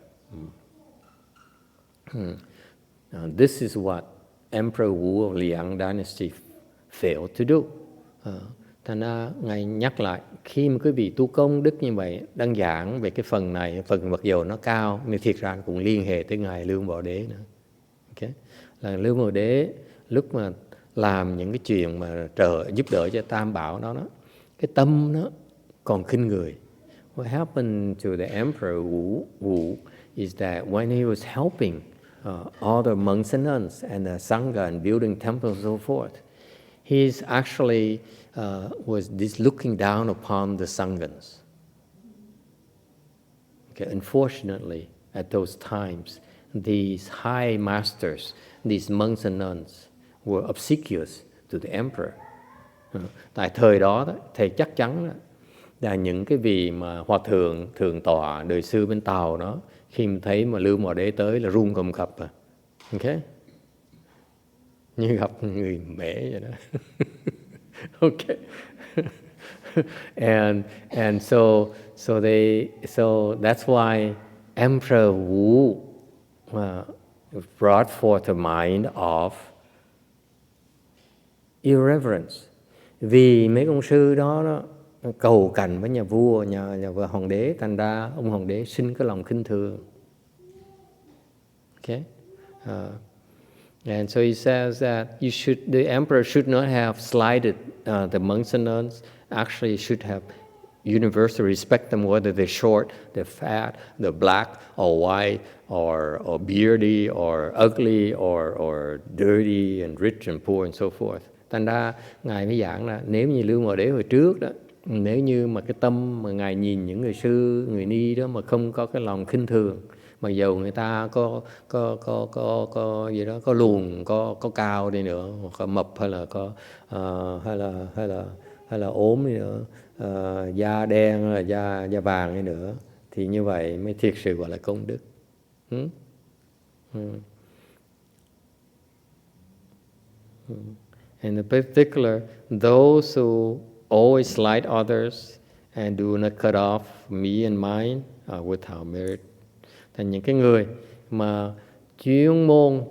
This is what Emperor Wu of Liang Dynasty failed to do. Thành ra Ngài nhắc lại, khi mà quý vị tu công đức như vậy, đang giảng về cái phần này, phần mặc dù nó cao, nhưng thiệt ra cũng liên hệ tới Ngài Lương Võ Đế nữa. Okay? Là Lương Võ Đế lúc mà làm những cái chuyện mà giúp đỡ cho Tam Bảo đó, cái tâm nó còn khinh người. What happened to the Emperor Wu is that when he was helping other monks and nuns and the Sangha and building temples and so forth, he's actually was this looking down upon the Sanghas. Okay, unfortunately, at those times, these high masters, these monks and nuns, were obsequious to the emperor. Tại thời đó, thầy chắc chắn là những cái vị mà hòa thượng tọa đời sư bên Tàu đó, khi mà thấy mà Lương Võ Đế tới là run cầm cập. Okay? Như gặp người mẹ vậy đó. Okay. and so that's why Emperor Wu brought forth a mind of irreverence. Vì mấy ông sư đó cầu cạnh với nhà vua, nhà vua hoàng đế, thành ra ông hoàng đế sinh cái lòng khinh thường. Okay? And so he says that the emperor should not have slighted the monks and nuns. Actually, should have universally respect them, whether they're short, they're fat, they're black or white, or beardy, or ugly, or dirty, and rich and poor, and so forth. Thành ra Ngài mới giảng là nếu như Lương Võ Đế hồi trước đó, Nếu như mà cái tâm mà Ngài nhìn những người sư, người ni đó mà không có cái lòng khinh thường, mặc dầu người ta có gì đó, có luồn, có cao đi nữa, hoặc có mập hay là có hay là ốm đi nữa, da đen hay là da vàng đi nữa, thì như vậy mới thiệt sự gọi là công đức. In particular, those who always slight others and do not cut off me and mine are without merit. Thành những cái người mà chuyên môn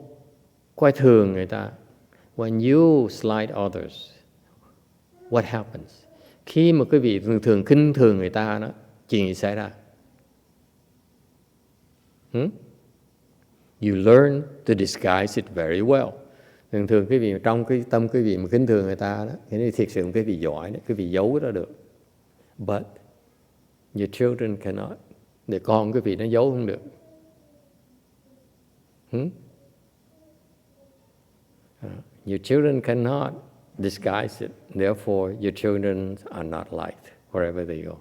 coi thường người ta. When you slight others, what happens? Khi mà quý vị thường khinh thường người ta đó, chuyện gì xảy ra? You learn to disguise it very well. Thường quý vị trong cái tâm quý vị mà khinh thường người ta đó, thì thiệt sự quý vị giỏi đấy, quý vị giấu đó được. But your children cannot. Để con quý vị nó giấu không được. Your children cannot disguise it. Therefore, your children are not liked wherever they go.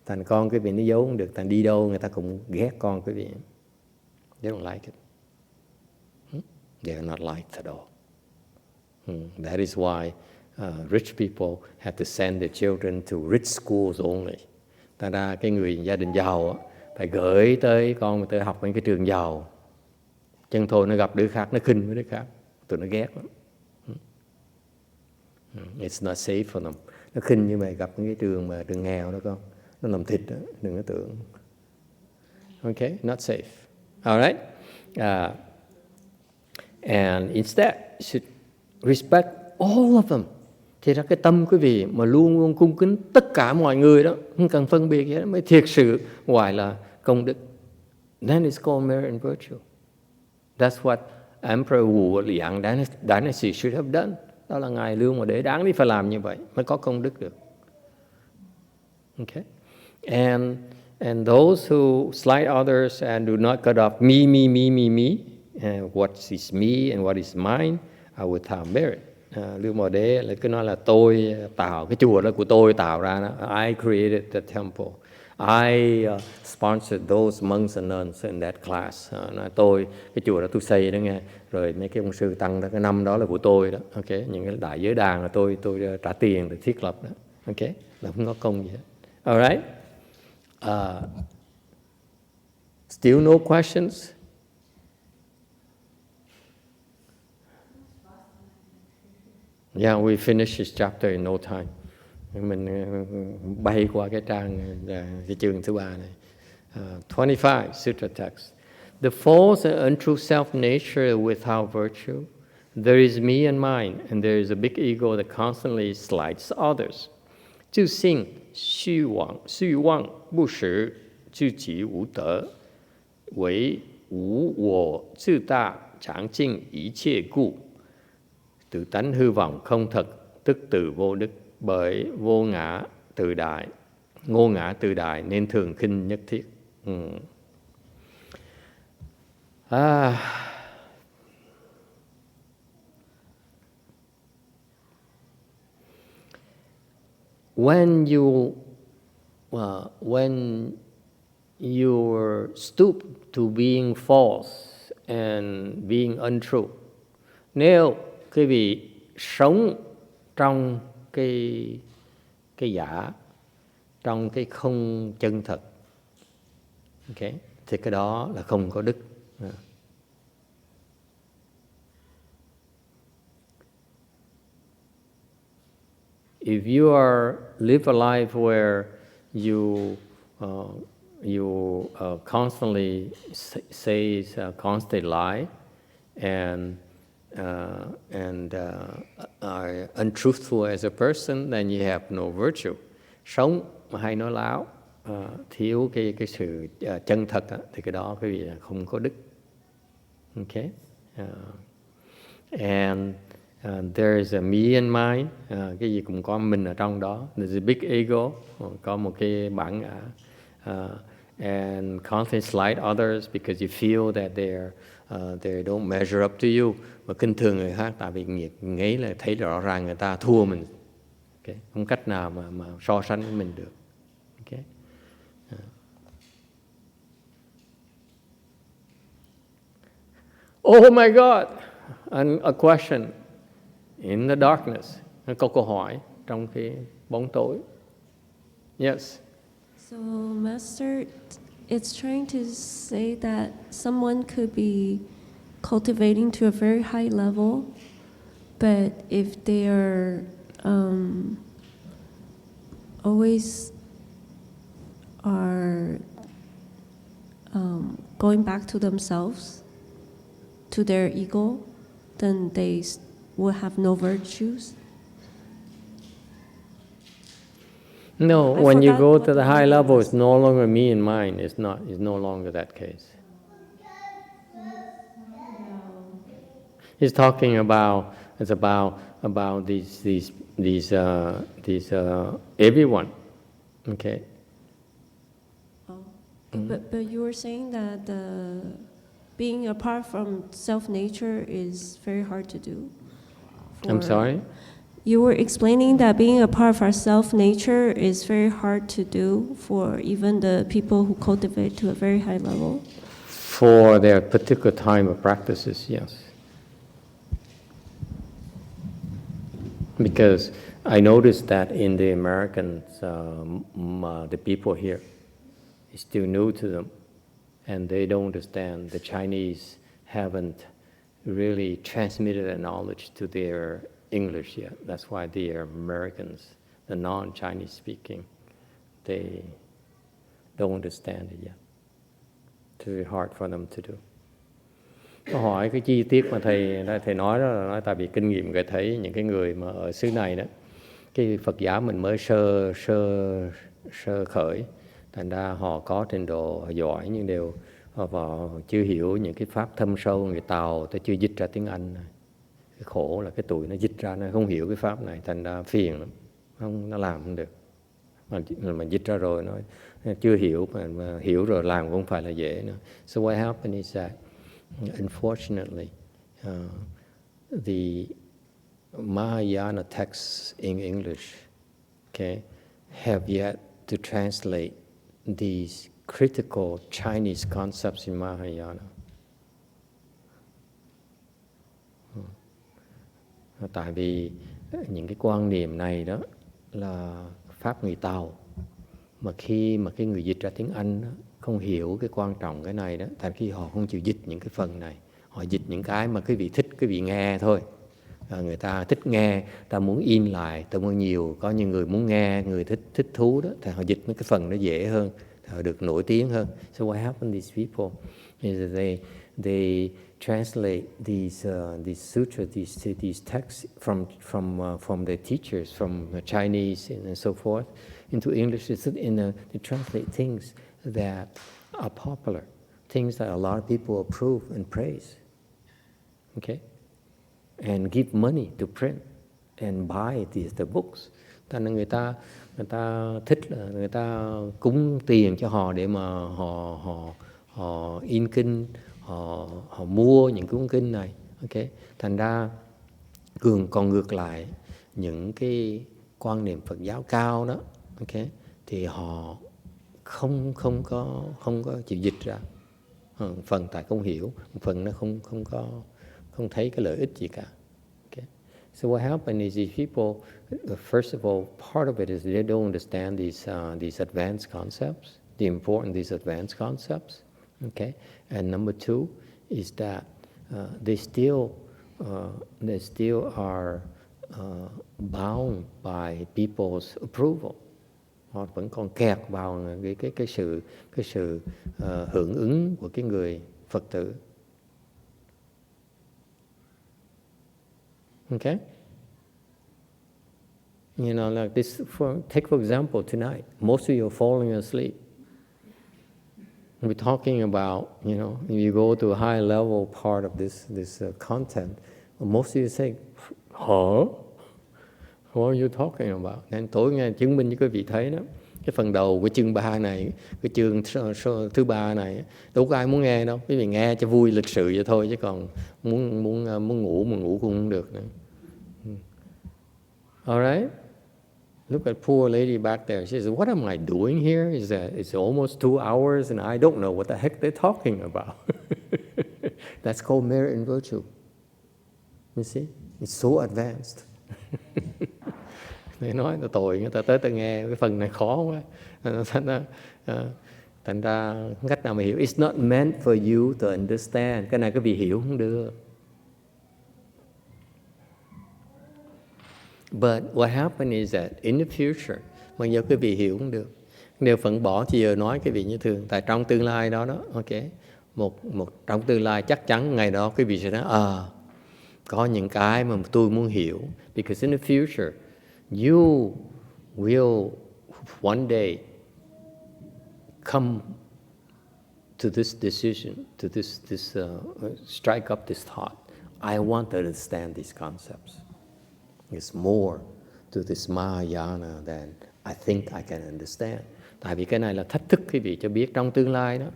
Thành con quý vị nó giấu không được. Thành đi đâu người ta cũng ghét con quý vị. They don't like it. They are not liked at all. That is why rich people have to send their children to rich schools only. Thành ra cái người gia đình giàu phải gửi tới con tới học những cái trường giàu. Chân thôi nó gặp đứa khác, nó khinh với đứa khác, tụi nó ghét lắm. It's not safe for them. Nó khinh như vậy, gặp những cái trường mà trường nghèo đó con, nó làm thịt đó, đừng có tưởng. Okay, not safe. All right. And instead, should respect all of them. Thì ra cái tâm quý vị mà luôn luôn cung kính tất cả mọi người đó, không cần phân biệt gì đó, mới thiệt sự gọi là công đức. Then it's called merit and virtue. That's what Emperor Wu Liang Dynasty should have done. Đó là Ngài Lương Hòa Đế đáng lý phải làm như vậy mới có công đức được. Okay. And those who slight others and do not cut off me, what is me and what is mine are without merit. Lương Hòa Đế là cứ nói là tôi tạo cái chùa đó của tôi tạo ra đó. I created the temple. I sponsored those monks and nuns in that class. Nói tôi cái chùa đó tôi xây đó nghe. Rồi mấy cái ông sư tăng đó cái năm đó là của tôi đó. Okay, những cái đại giới đàn là tôi trả tiền để thiết lập đó. Okay, là không có công gì hết. All right. Still no questions? Yeah, we finish this chapter in no time. Mình bay qua cái cái chương thứ 3 này. 25 Sutra text. The false and untrue self-nature without virtue. There is me and mine, and there is a big ego that constantly slights others. 自性虚妄不实，自己无德，为无我自大，常尽一切故。Tự tánh hư vọng không thật, tức từ vô đức, bởi ngô ngã tự đại nên thường khinh nhất thiết. When you stoop to being false and being untrue, nếu quý vị sống trong cái giả, trong cái không chân thật, okay, thì cái đó là không có đức. If you live a life where you constantly say constant lie and are untruthful as a person, then you have no virtue. Sống mà hay nói láo, thiếu cái sự chân thật đó, thì cái đó quý vị là không có đức. Okay. And there is a me and mine, cái gì cũng có mình ở trong đó. There's a big ego, có một cái bản ngã. And constantly slight others because you feel that they don't measure up to you. Và khinh thường người khác tại vì nghĩ là thấy rõ ràng người ta thua mình. Okay? Không cách nào mà so sánh với mình được. Okay? Oh my God! A question in the darkness. Câu hỏi trong cái bóng tối. Yes. So, Master, it's trying to say that someone could be cultivating to a very high level, but if they are always are going back to themselves, to their ego, then they will have no virtues. No, I when you forgot go what to the the high word level, was. it's no longer me and mine. It's no longer that case. He's talking about these everyone. Okay. Oh. But you were saying that being apart from self-nature is very hard to do. I'm sorry? You were explaining that being apart from self-nature is very hard to do for even the people who cultivate to a very high level. For their particular time of practices, yes. Because I noticed that in the Americans, the people here, it's still new to them, and they don't understand. The Chinese haven't really transmitted that knowledge to their English yet. That's why the Americans, the non-Chinese speaking, they don't understand it yet. It's very hard for them to do. Câu hỏi cái chi tiết mà thầy nói đó là nói tại vì kinh nghiệm thầy thấy những cái người mà ở xứ này đó, cái Phật giáo mình mới sơ khởi, thành ra họ có trình độ giỏi nhưng họ chưa hiểu những cái pháp thâm sâu. Người Tàu ta chưa dịch ra tiếng Anh. Cái khổ là cái tụi nó dịch ra nó không hiểu cái pháp này, thành ra phiền lắm, nó làm không được. Mà dịch ra rồi nó chưa hiểu, mà hiểu rồi làm cũng không phải là dễ nữa. So what happened is that unfortunately the Mahayana texts in English, okay, have yet to translate these critical Chinese concepts in Mahayana. Tại vì những cái quan niệm này đó là pháp người Tàu, mà khi mà cái người dịch ra tiếng Anh đó, không hiểu cái quan trọng cái này đó, tại khi họ không chịu dịch những cái phần này, họ dịch những cái mà quý vị thích, quý vị nghe thôi. Người ta thích nghe, ta muốn in lại, ta muốn nhiều, có những người muốn nghe, người thích thú đó, thì họ dịch mấy cái phần nó dễ hơn, họ được nổi tiếng hơn. So what happened to these people is that they translate these sutras, these texts from their teachers, from Chinese and so forth, into English. They translate things that are popular, things that a lot of people approve and praise, okay, and give money to print and buy the books. Thành ra người ta thích là người ta cúng tiền cho họ để mà họ in kinh, họ mua những cuốn kinh này, okay. Thành ra còn ngược lại những cái quan niệm Phật giáo cao đó, okay, thì họ không có chịu dịch ra. Phần tại không hiểu, phần nó không thấy cái lợi ích gì cả. Okay. So what happened is these people, first of all, part of it is they don't understand these advanced concepts, the importance of these advanced concepts. Okay, and number two is that they still are bound by people's approval. Họ vẫn còn kẹt vào cái sự hưởng ứng của cái người Phật tử. Okay? You know, like this. Take for example tonight. Most of you are falling asleep. We're talking about, you know, you go to a high level part of this content. Most of you say, "Huh? What are you talking about?" Nên tối nghe chứng minh với quý vị thấy đó, cái phần đầu của chương 3 này, cái chương thứ 3 này, đâu có ai muốn nghe đâu. Quý vị nghe cho vui lịch sự vậy thôi, chứ còn muốn ngủ cũng không được nữa. Alright? Look at poor lady back there. She says, what am I doing here? It's almost 2 hours and I don't know what the heck they're talking about. That's called merit and virtue. You see? It's so advanced. They nói là tội người ta tới ta nghe cái phần này khó quá. Thành ra cách nào mà hiểu. It's not meant for you to understand. Cái này cái vị hiểu không được. But what happened is that in the future, mà giờ quý vị hiểu cũng được, nếu phận bỏ thì giờ nói cái vị như thường, tại trong tương lai đó ok, trong tương lai chắc chắn ngày đó quý vị sẽ nói có những cái mà tôi muốn hiểu, because in the future you will one day come to this decision, to this strike up this thought. I want to understand these concepts. It's more to this Mahayana than I think I can understand. Tại vì cái này là thách thức quý vị cho biết trong tương lai đó.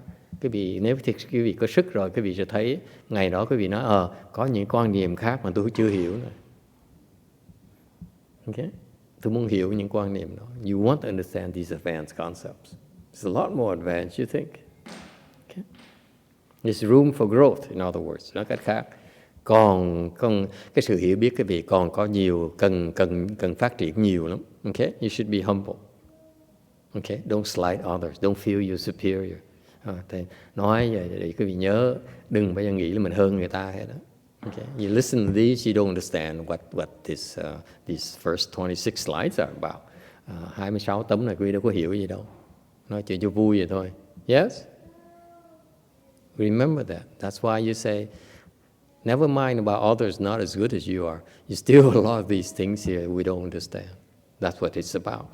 Quý vị nếu quý vị có sức rồi, quý vị sẽ thấy ngày đó quý vị nói có những quan niệm khác mà tôi chưa hiểu nữa. Okay? Tôi muốn hiểu những quan niệm đó. You want to understand these advanced concepts. It's a lot more advanced, you think. Okay? There's room for growth, in other words. Nói cách khác. Còn cái sự hiểu biết cái vị còn có nhiều, cần phát triển nhiều lắm. Okay? You should be humble. Okay? Don't slight others. Don't feel you're superior. Thì nói vậy để quý vị nhớ, đừng bao giờ nghĩ là mình hơn người ta hết đó. Okay? You listen to these, you don't understand what these first 26 slides are about. 26 tấm này quý vị đâu có hiểu gì đâu. Nói chuyện cho vui vậy thôi. Yes? Remember that. That's why you say, never mind about others not as good as you are. You still a lot of these things here we don't understand. That's what it's about.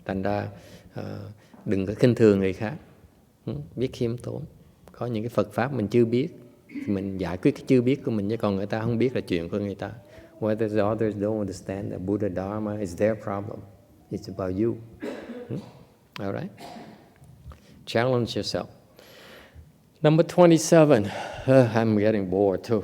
Thành ra đừng có khinh thường người khác. Biết khiêm tốn. Có những cái Phật Pháp mình chưa biết, mình giải quyết cái chưa biết của mình, chứ còn người ta không biết là chuyện của người ta. Whether the others don't understand the Buddha Dharma, it's their problem. It's about you. All right? Challenge yourself. Number 27. I'm getting bored too.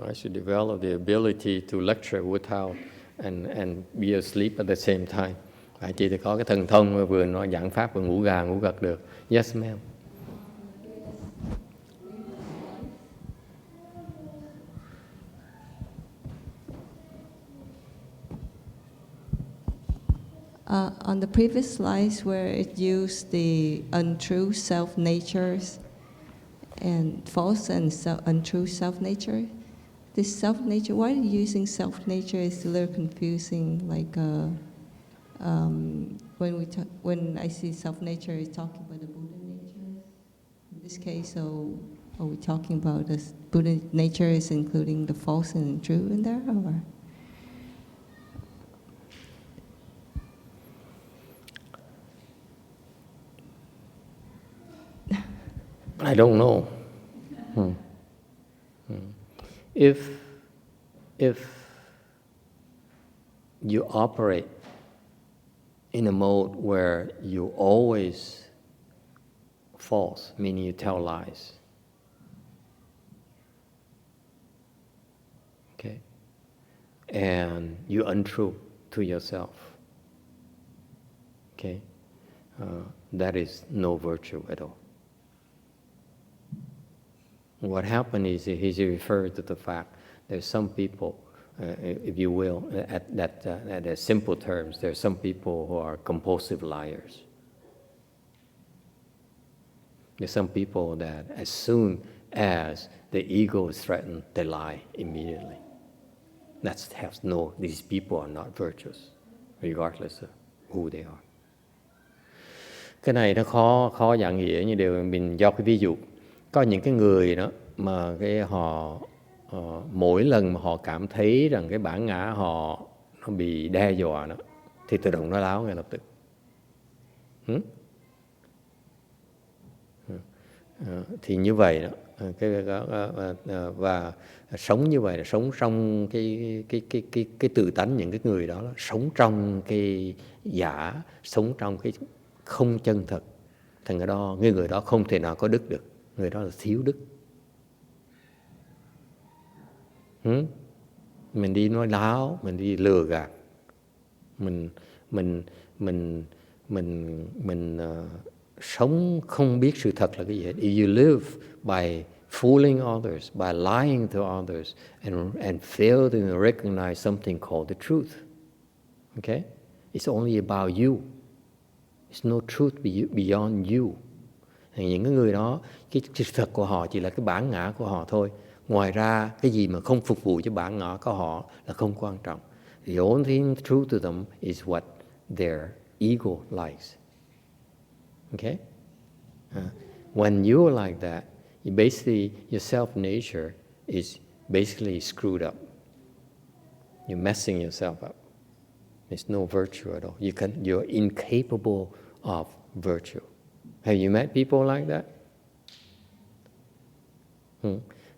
I should develop the ability to lecture without and be asleep at the same time. Phải chỉ có cái thần thông mà vừa nói giảng pháp vừa ngủ gà ngủ gật được. Yes, ma'am. On the previous slides where it used the untrue self-natures and false and untrue self-nature, this self-nature, why are you using self-nature is a little confusing. Like when I see self-nature, it's talking about the Buddha nature. In this case, so are we talking about the Buddha nature is including the false and true in there, or? I don't know. If you operate in a mode where you always false, meaning you tell lies, okay, and you're untrue to yourself, okay, that is no virtue at all. What happened is he's referred to the fact there's some people, if you will, at simple terms, there's some people who are compulsive liars. There's some people that as soon as the ego is threatened, they lie immediately. These people are not virtuous, regardless of who they are. Cái này nó khó dạng nghĩa, như đều mình do cái ví dụ. Có những cái người đó mà họ mỗi lần mà họ cảm thấy rằng cái bản ngã họ nó bị đe dọa đó, thì tự động nó láo ngay lập tức. Thì như vậy đó, và sống như vậy là sống trong cái tự tánh những cái người đó, sống trong cái giả, sống trong cái không chân thật. Thành cái đó, người đó không thể nào có đức được. Người đó là thiếu đức. Mình đi nói láo, mình đi lừa gạt, mình sống không biết sự thật là cái gì hết. If you live by fooling others, by lying to others, and fail to recognize something called the truth, okay? It's only about you. There's no truth beyond you. Thì những cái người đó, cái sự thật của họ chỉ là cái bản ngã của họ thôi. Ngoài ra, cái gì mà không phục vụ cho bản ngã của họ là không quan trọng. The only thing true to them is what their ego likes. Okay? When you're like that, basically your self-nature is basically screwed up. You're messing yourself up. There's no virtue at all. You're incapable of virtue. Have you met people like that?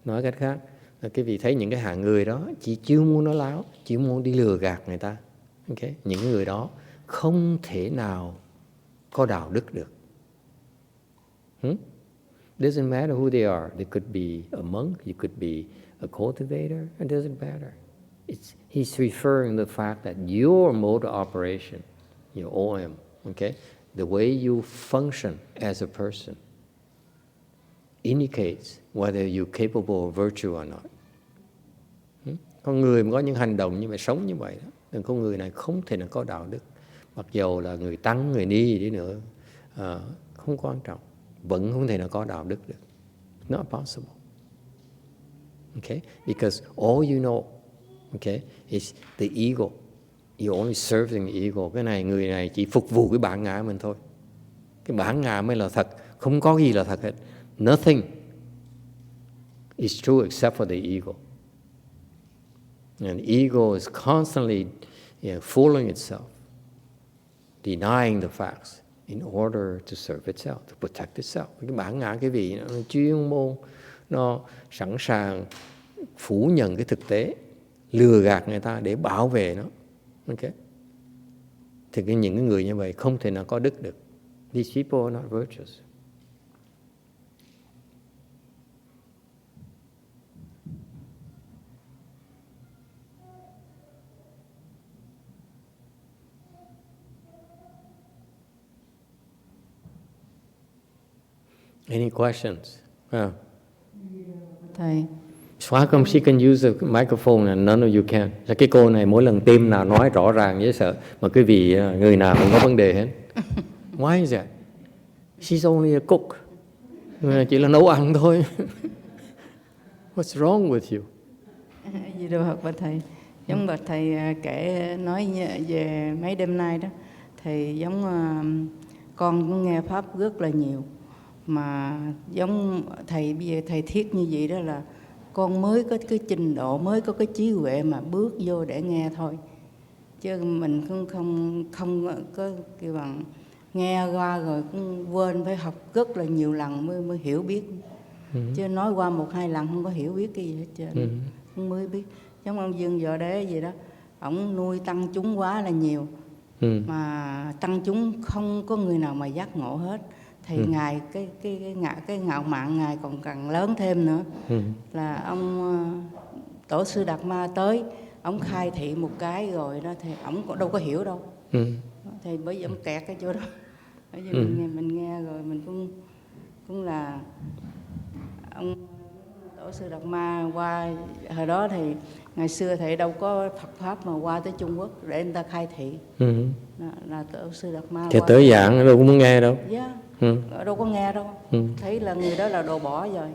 Nói cách khác, là cái vị thấy những cái hạng người đó chỉ muốn nói láo, chỉ muốn đi lừa gạt người ta. Okay? Những người đó không thể nào có đạo đức được. Doesn't matter who they are. They could be a monk, you could be a cultivator. It doesn't matter. He's referring to the fact that your mode of operation, your OM, okay, the way you function as a person indicates whether you're capable of virtue or not. Con người mà có những hành động như vậy, sống như vậy đó, thì con người này không thể nào có đạo đức. Mặc dầu là người tăng, người ni gì đi nữa, không quan trọng, vẫn không thể nào có đạo đức được. Not possible. Okay? Because all you know, okay, is the ego. You're only serving the ego. Cái này, người này chỉ phục vụ cái bản ngã mình thôi. Cái bản ngã mới là thật, không có gì là thật hết. Nothing is true except for the ego. And ego is constantly fooling itself, denying the facts in order to serve itself, to protect itself. Cái bản ngã cái vị nó chuyên môn, nó sẵn sàng phủ nhận cái thực tế, lừa gạt người ta để bảo vệ nó. Okay? Thì những người như vậy không thể nào có đức được. These people are not virtuous. Any questions? Thầy. Why come she can use the microphone and none of you can? Cái cô này mỗi lần tim nào nói rõ ràng dễ sợ, mà cái vị người nào cũng có vấn đề hết. Why is that? She's only a cook. Chỉ là nấu ăn thôi. What's wrong with you? Gì đâu học bạch thầy. Giống bạch thầy kể nói về mấy đêm nay đó, thì giống con cũng nghe pháp rất là nhiều. Mà giống thầy bây giờ thầy thiết như vậy đó là con mới có cái trình độ, mới có cái trí huệ mà bước vô để nghe thôi, chứ mình cũng không có kêu bằng nghe qua rồi cũng quên, phải học rất là nhiều lần mới hiểu biết. Chứ nói qua 1-2 lần không có hiểu biết cái gì hết trơn. Không mới biết. Giống ông Dương Võ Đế gì đó, ổng nuôi tăng chúng quá là nhiều, mà tăng chúng không có người nào mà giác ngộ hết. Thì ngài cái ngạo mạn ngài còn càng lớn thêm nữa. Là ông tổ sư Đạt Ma tới, ông khai thị một cái rồi đó, thì ông đâu có hiểu đâu. Thì bởi vì ông kẹt cái chỗ đó. Bởi vì mình nghe rồi mình cũng là ông tổ sư Đạt Ma qua hồi đó thì ngày xưa thì đâu có Phật pháp mà qua tới Trung Quốc để người ta khai thị. Là tổ sư Đạt Ma thì tới giảng đâu cũng muốn nghe đâu. Đâu có nghe đâu. Thấy là người đó là đồ bỏ rồi.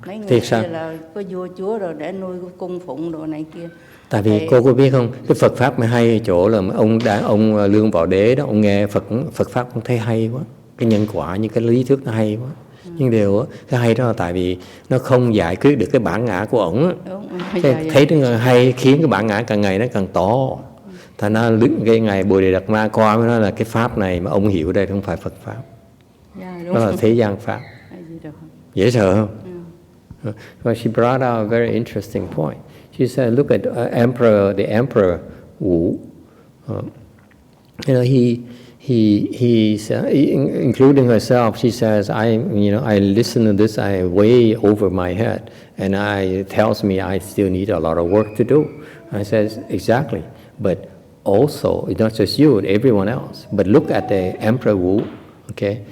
Mấy người Thiệt kia sao? là có vua chúa rồi để nuôi cung phụng đồ này kia. Tại vì cô có biết không, cái Phật pháp mới hay ở chỗ là ông Lương Bảo Đế đó, ông nghe Phật pháp cũng thấy hay quá, cái nhân quả như cái lý thuyết nó hay quá. Nhưng điều cái hay đó là tại vì nó không giải quyết được cái bản ngã của ổng. Thấy nó hay khiến cái bản ngã càng ngày nó càng to. Thành ra cái ngày Bồ Đề Đạt Ma coi mới nói là cái pháp này mà ông hiểu đây không phải Phật pháp. Đó là thế gian pháp. Dễ sợ không? Well, she brought out a very interesting point. She said, look at the Emperor Wu. he including herself, she says, I listen to this, I way over my head, and it tells me I still need a lot of work to do. I says, exactly, but also, it's not just you, everyone else. But look at the Emperor Wu, okay?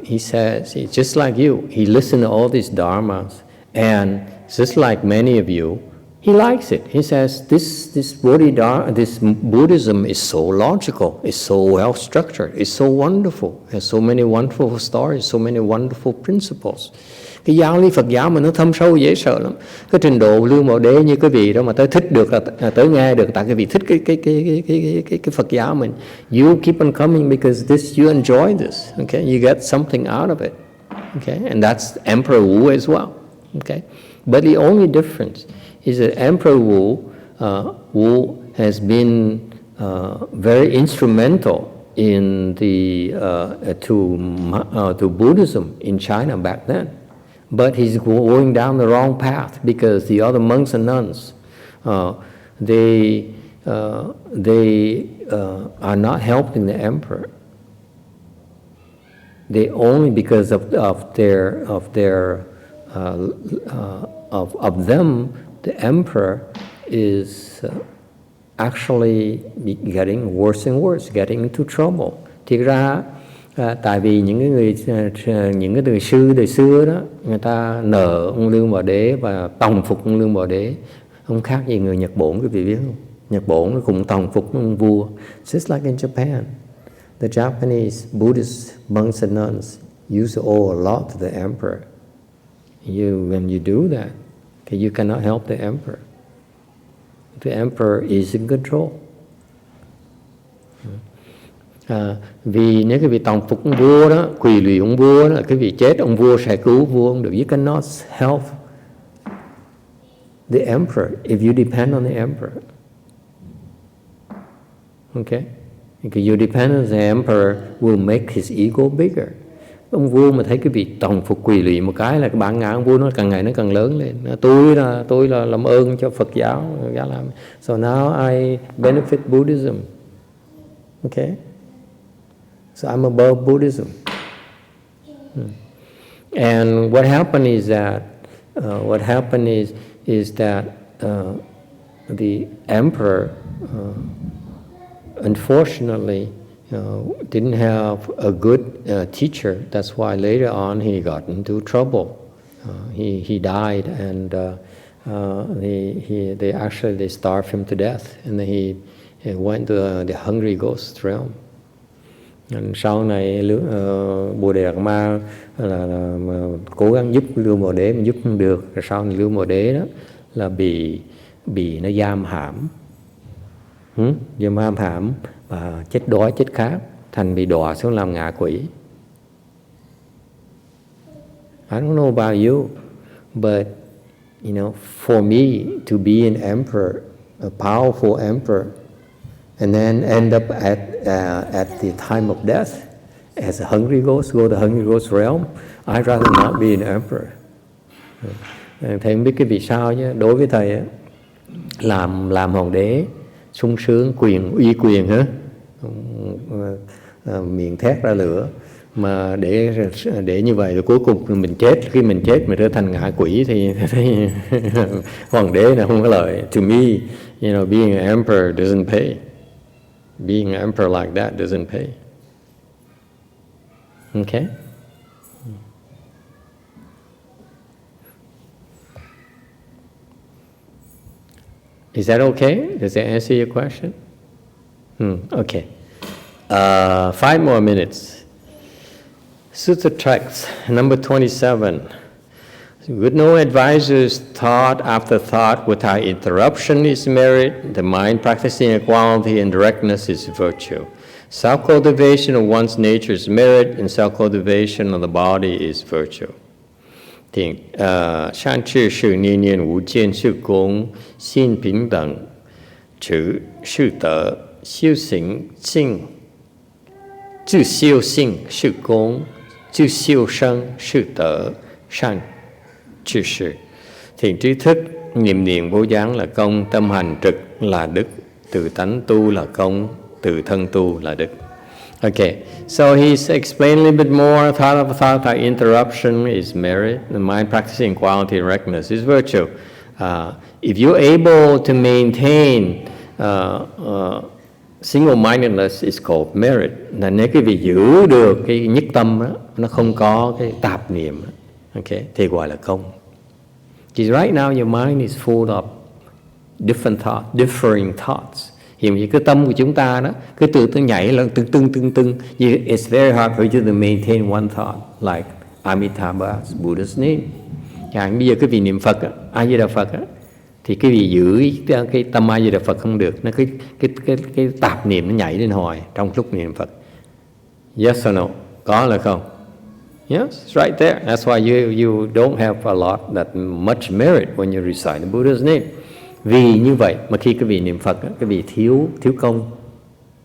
He says, he's just like you. He listened to all these dharmas, and just like many of you, he likes it. He says, this Buddhism is so logical, it's so well structured, it's so wonderful, has so many wonderful stories, so many wonderful principles. Cái giáo lý Phật giáo mà nó thâm sâu dễ sợ lắm. Cái trình độ Lương Bảo Đế như quý vị đó mà tới thích được là tới nghe được, tại quý vị thích cái Phật giáo mình. You keep on coming because you enjoy this, okay? You get something out of it, okay? And that's Emperor Wu as well, okay? But the only difference is that Emperor Wu has been very instrumental in to Buddhism in China back then. But he's going down the wrong path because the other monks and nuns, they are not helping the emperor. They only because of them, the emperor is actually getting worse and worse, getting into trouble. Thì ra tại vì những cái đời xưa đó, người ta nợ ông Lương Bảo Đế và tòng phục ông Lương Bảo Đế, không khác gì người Nhật Bản, quý vị biết không? Nhật Bản nó cũng tòng phục ông vua. Just like in Japan, the Japanese Buddhist monks and nuns used to owe a lot to the emperor. When you do that, okay, you cannot help the emperor. The emperor is in control. Vì nếu cái vị tòng phục ông vua đó, quỳ lụy ông vua đó, cái vị chết, ông vua sẽ cứu vua không được. You cannot help the emperor if you depend on the emperor. Okay? Because you depend on the emperor will make his ego bigger. Ông vua mà thấy cái vị tòng phục quỳ lụy một cái là cái bản ngã ông vua nó càng ngày nó càng lớn lên. Tôi là làm ơn cho Phật giáo. So now I benefit Buddhism. Okay? So I'm above Buddhism. And what happened is that the emperor unfortunately didn't have a good teacher. That's why later on he got into trouble. He died, and they starved him to death, and then he went to the hungry ghost realm. Sau này Bồ Đề Đạt Ma là cố gắng giúp Lương Bảo Đế mà giúp không được, rồi sau này Lương Bảo Đế đó là bị nó giam hãm và chết đói chết khát, thành bị đọa xuống làm ngạ quỷ. I don't know about you, but for me to be an emperor, a powerful emperor, and then end up at the time of death as a hungry ghost, go to hungry ghost realm, I'd rather not be an emperor. Thầy không biết cái vì sao chứ, đối với thầy làm hoàng đế sung sướng, uy quyền hả? Miệng thét ra lửa, mà để như vậy rồi cuối cùng mình chết, khi mình chết mình trở thành ngạ quỷ thì hoàng đế là không có lợi. To me, being an emperor doesn't pay. Being an emperor like that doesn't pay. Okay? Is that okay? Does that answer your question? Okay. 5 more minutes. Sutra text number 27. With no advisors, thought after thought without interruption is merit. The mind practicing equality and directness is virtue. Self-cultivation of one's nature is merit, and self-cultivation of the body is virtue. Thiện san chư sư niên niên wu jian sư gong xin bình đẳng chữ sư tờ siêu sinh sinh zhi siêu sinh sư gong zhi siêu sanh sư tờ san chư sư. Thiện trí thức, niệm niệm vô gián là công, tâm hành trực là đức, từ tánh tu là công, Tự thân tu là đức. Okay, so he's explained a little bit more. Thought by interruption is merit. The mind practicing quality and rectness is virtue. If you're able to maintain single-mindedness, is called merit. Là nếu quý vị giữ được cái nhất tâm đó, nó không có cái tạp niệm, okay, thì gọi là công. Because right now your mind is full of different thoughts, differing thoughts. Hiện như cái tâm của chúng ta đó cứ tự nhảy lên tưng. It's very hard for you to maintain one thought like Amitabha's Buddha's name. Bây giờ cái vị niệm Phật, A Di Đà Phật á, thì cái vị giữ cái tâm A Di Đà Phật không được, nó cái tạp niệm nó nhảy lên hoài trong lúc niệm Phật. Yes or no? Có là không? Yes, it's right there. That's why you don't have a lot that much merit when you recite the Buddha's name. Vì như vậy mà khi cái vị niệm Phật, cái vị thiếu công.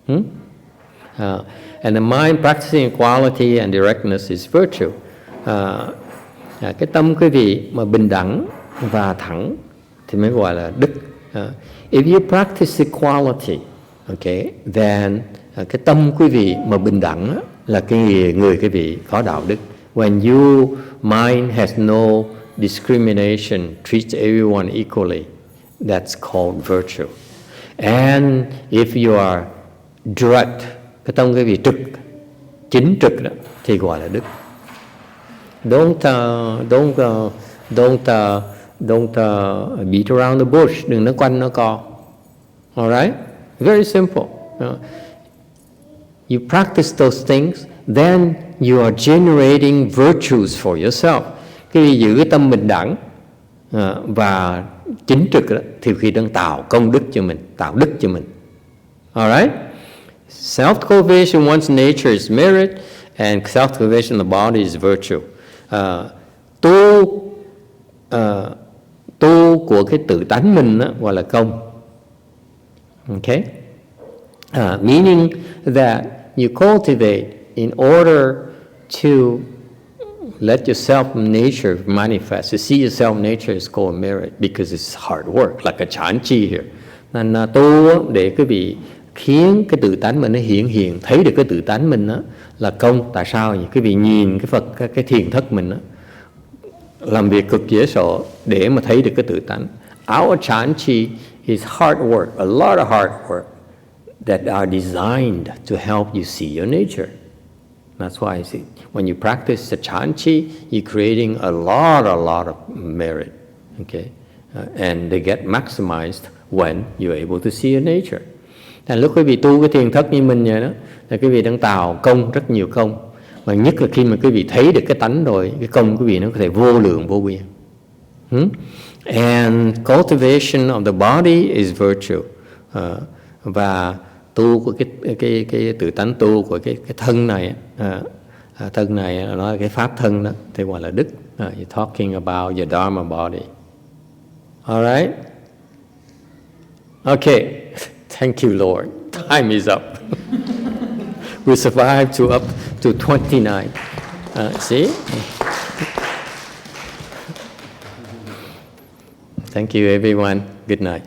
And the mind practicing equality and directness is virtue. Cái tâm cái vị mà bình đẳng và thẳng thì mới gọi là đức. If you practice equality, okay, then cái tâm quý vị mà bình đẳng là cái người quý vị có đạo đức. When your mind has no discrimination, treats everyone equally, that's called virtue. And if you are direct, cái tâm quý vị trực, chính trực đó, thì gọi là đức. Don't beat around the bush. Đừng nói quanh nó co. Alright? Very simple. You practice those things, then you are generating virtues for yourself. Khi giữ cái tâm bình đẳng và chính trực đó, thì khi đang tạo công đức cho mình, tạo đức cho mình. Alright? Self-cultivation one's nature is merit, and self-cultivation of the body is virtue. Tu của cái tự tánh mình đó, gọi là công. Okay? Meaning that you cultivate in order to let your self-nature manifest. To see your self-nature is called merit because it's hard work, like a chanchi here. Nên tu để cái vị khiến cái tự tánh mình nó hiện, thấy được cái tự tánh mình đó, là công. Tại sao vậy? Cái vị nhìn cái Phật, cái thiền thất mình đó, làm việc cực dễ sợ để mà thấy được cái tự tánh. Our chanchi is hard work, a lot of hard work that are designed to help you see your nature. That's why I say, when you practice the chanchi, you're creating a lot of merit, okay? And they get maximized when you're able to see your nature. Thành lúc quý vị tu cái thiền thất như mình vậy đó, là quý vị đang tạo công, rất nhiều công. Mà nhất là khi mà quý vị thấy được cái tánh rồi, cái công quý vị nó có thể vô lượng vô biên. And cultivation of the body is virtue. Và tu của cái tự tánh tu của cái thân này, thân này nó là cái pháp thân đó, thì gọi là đức. You're talking about your dharma body. Alright? Okay. Thank you, Lord. Time is up. We survived up to 29. See? Thank you, everyone. Good night.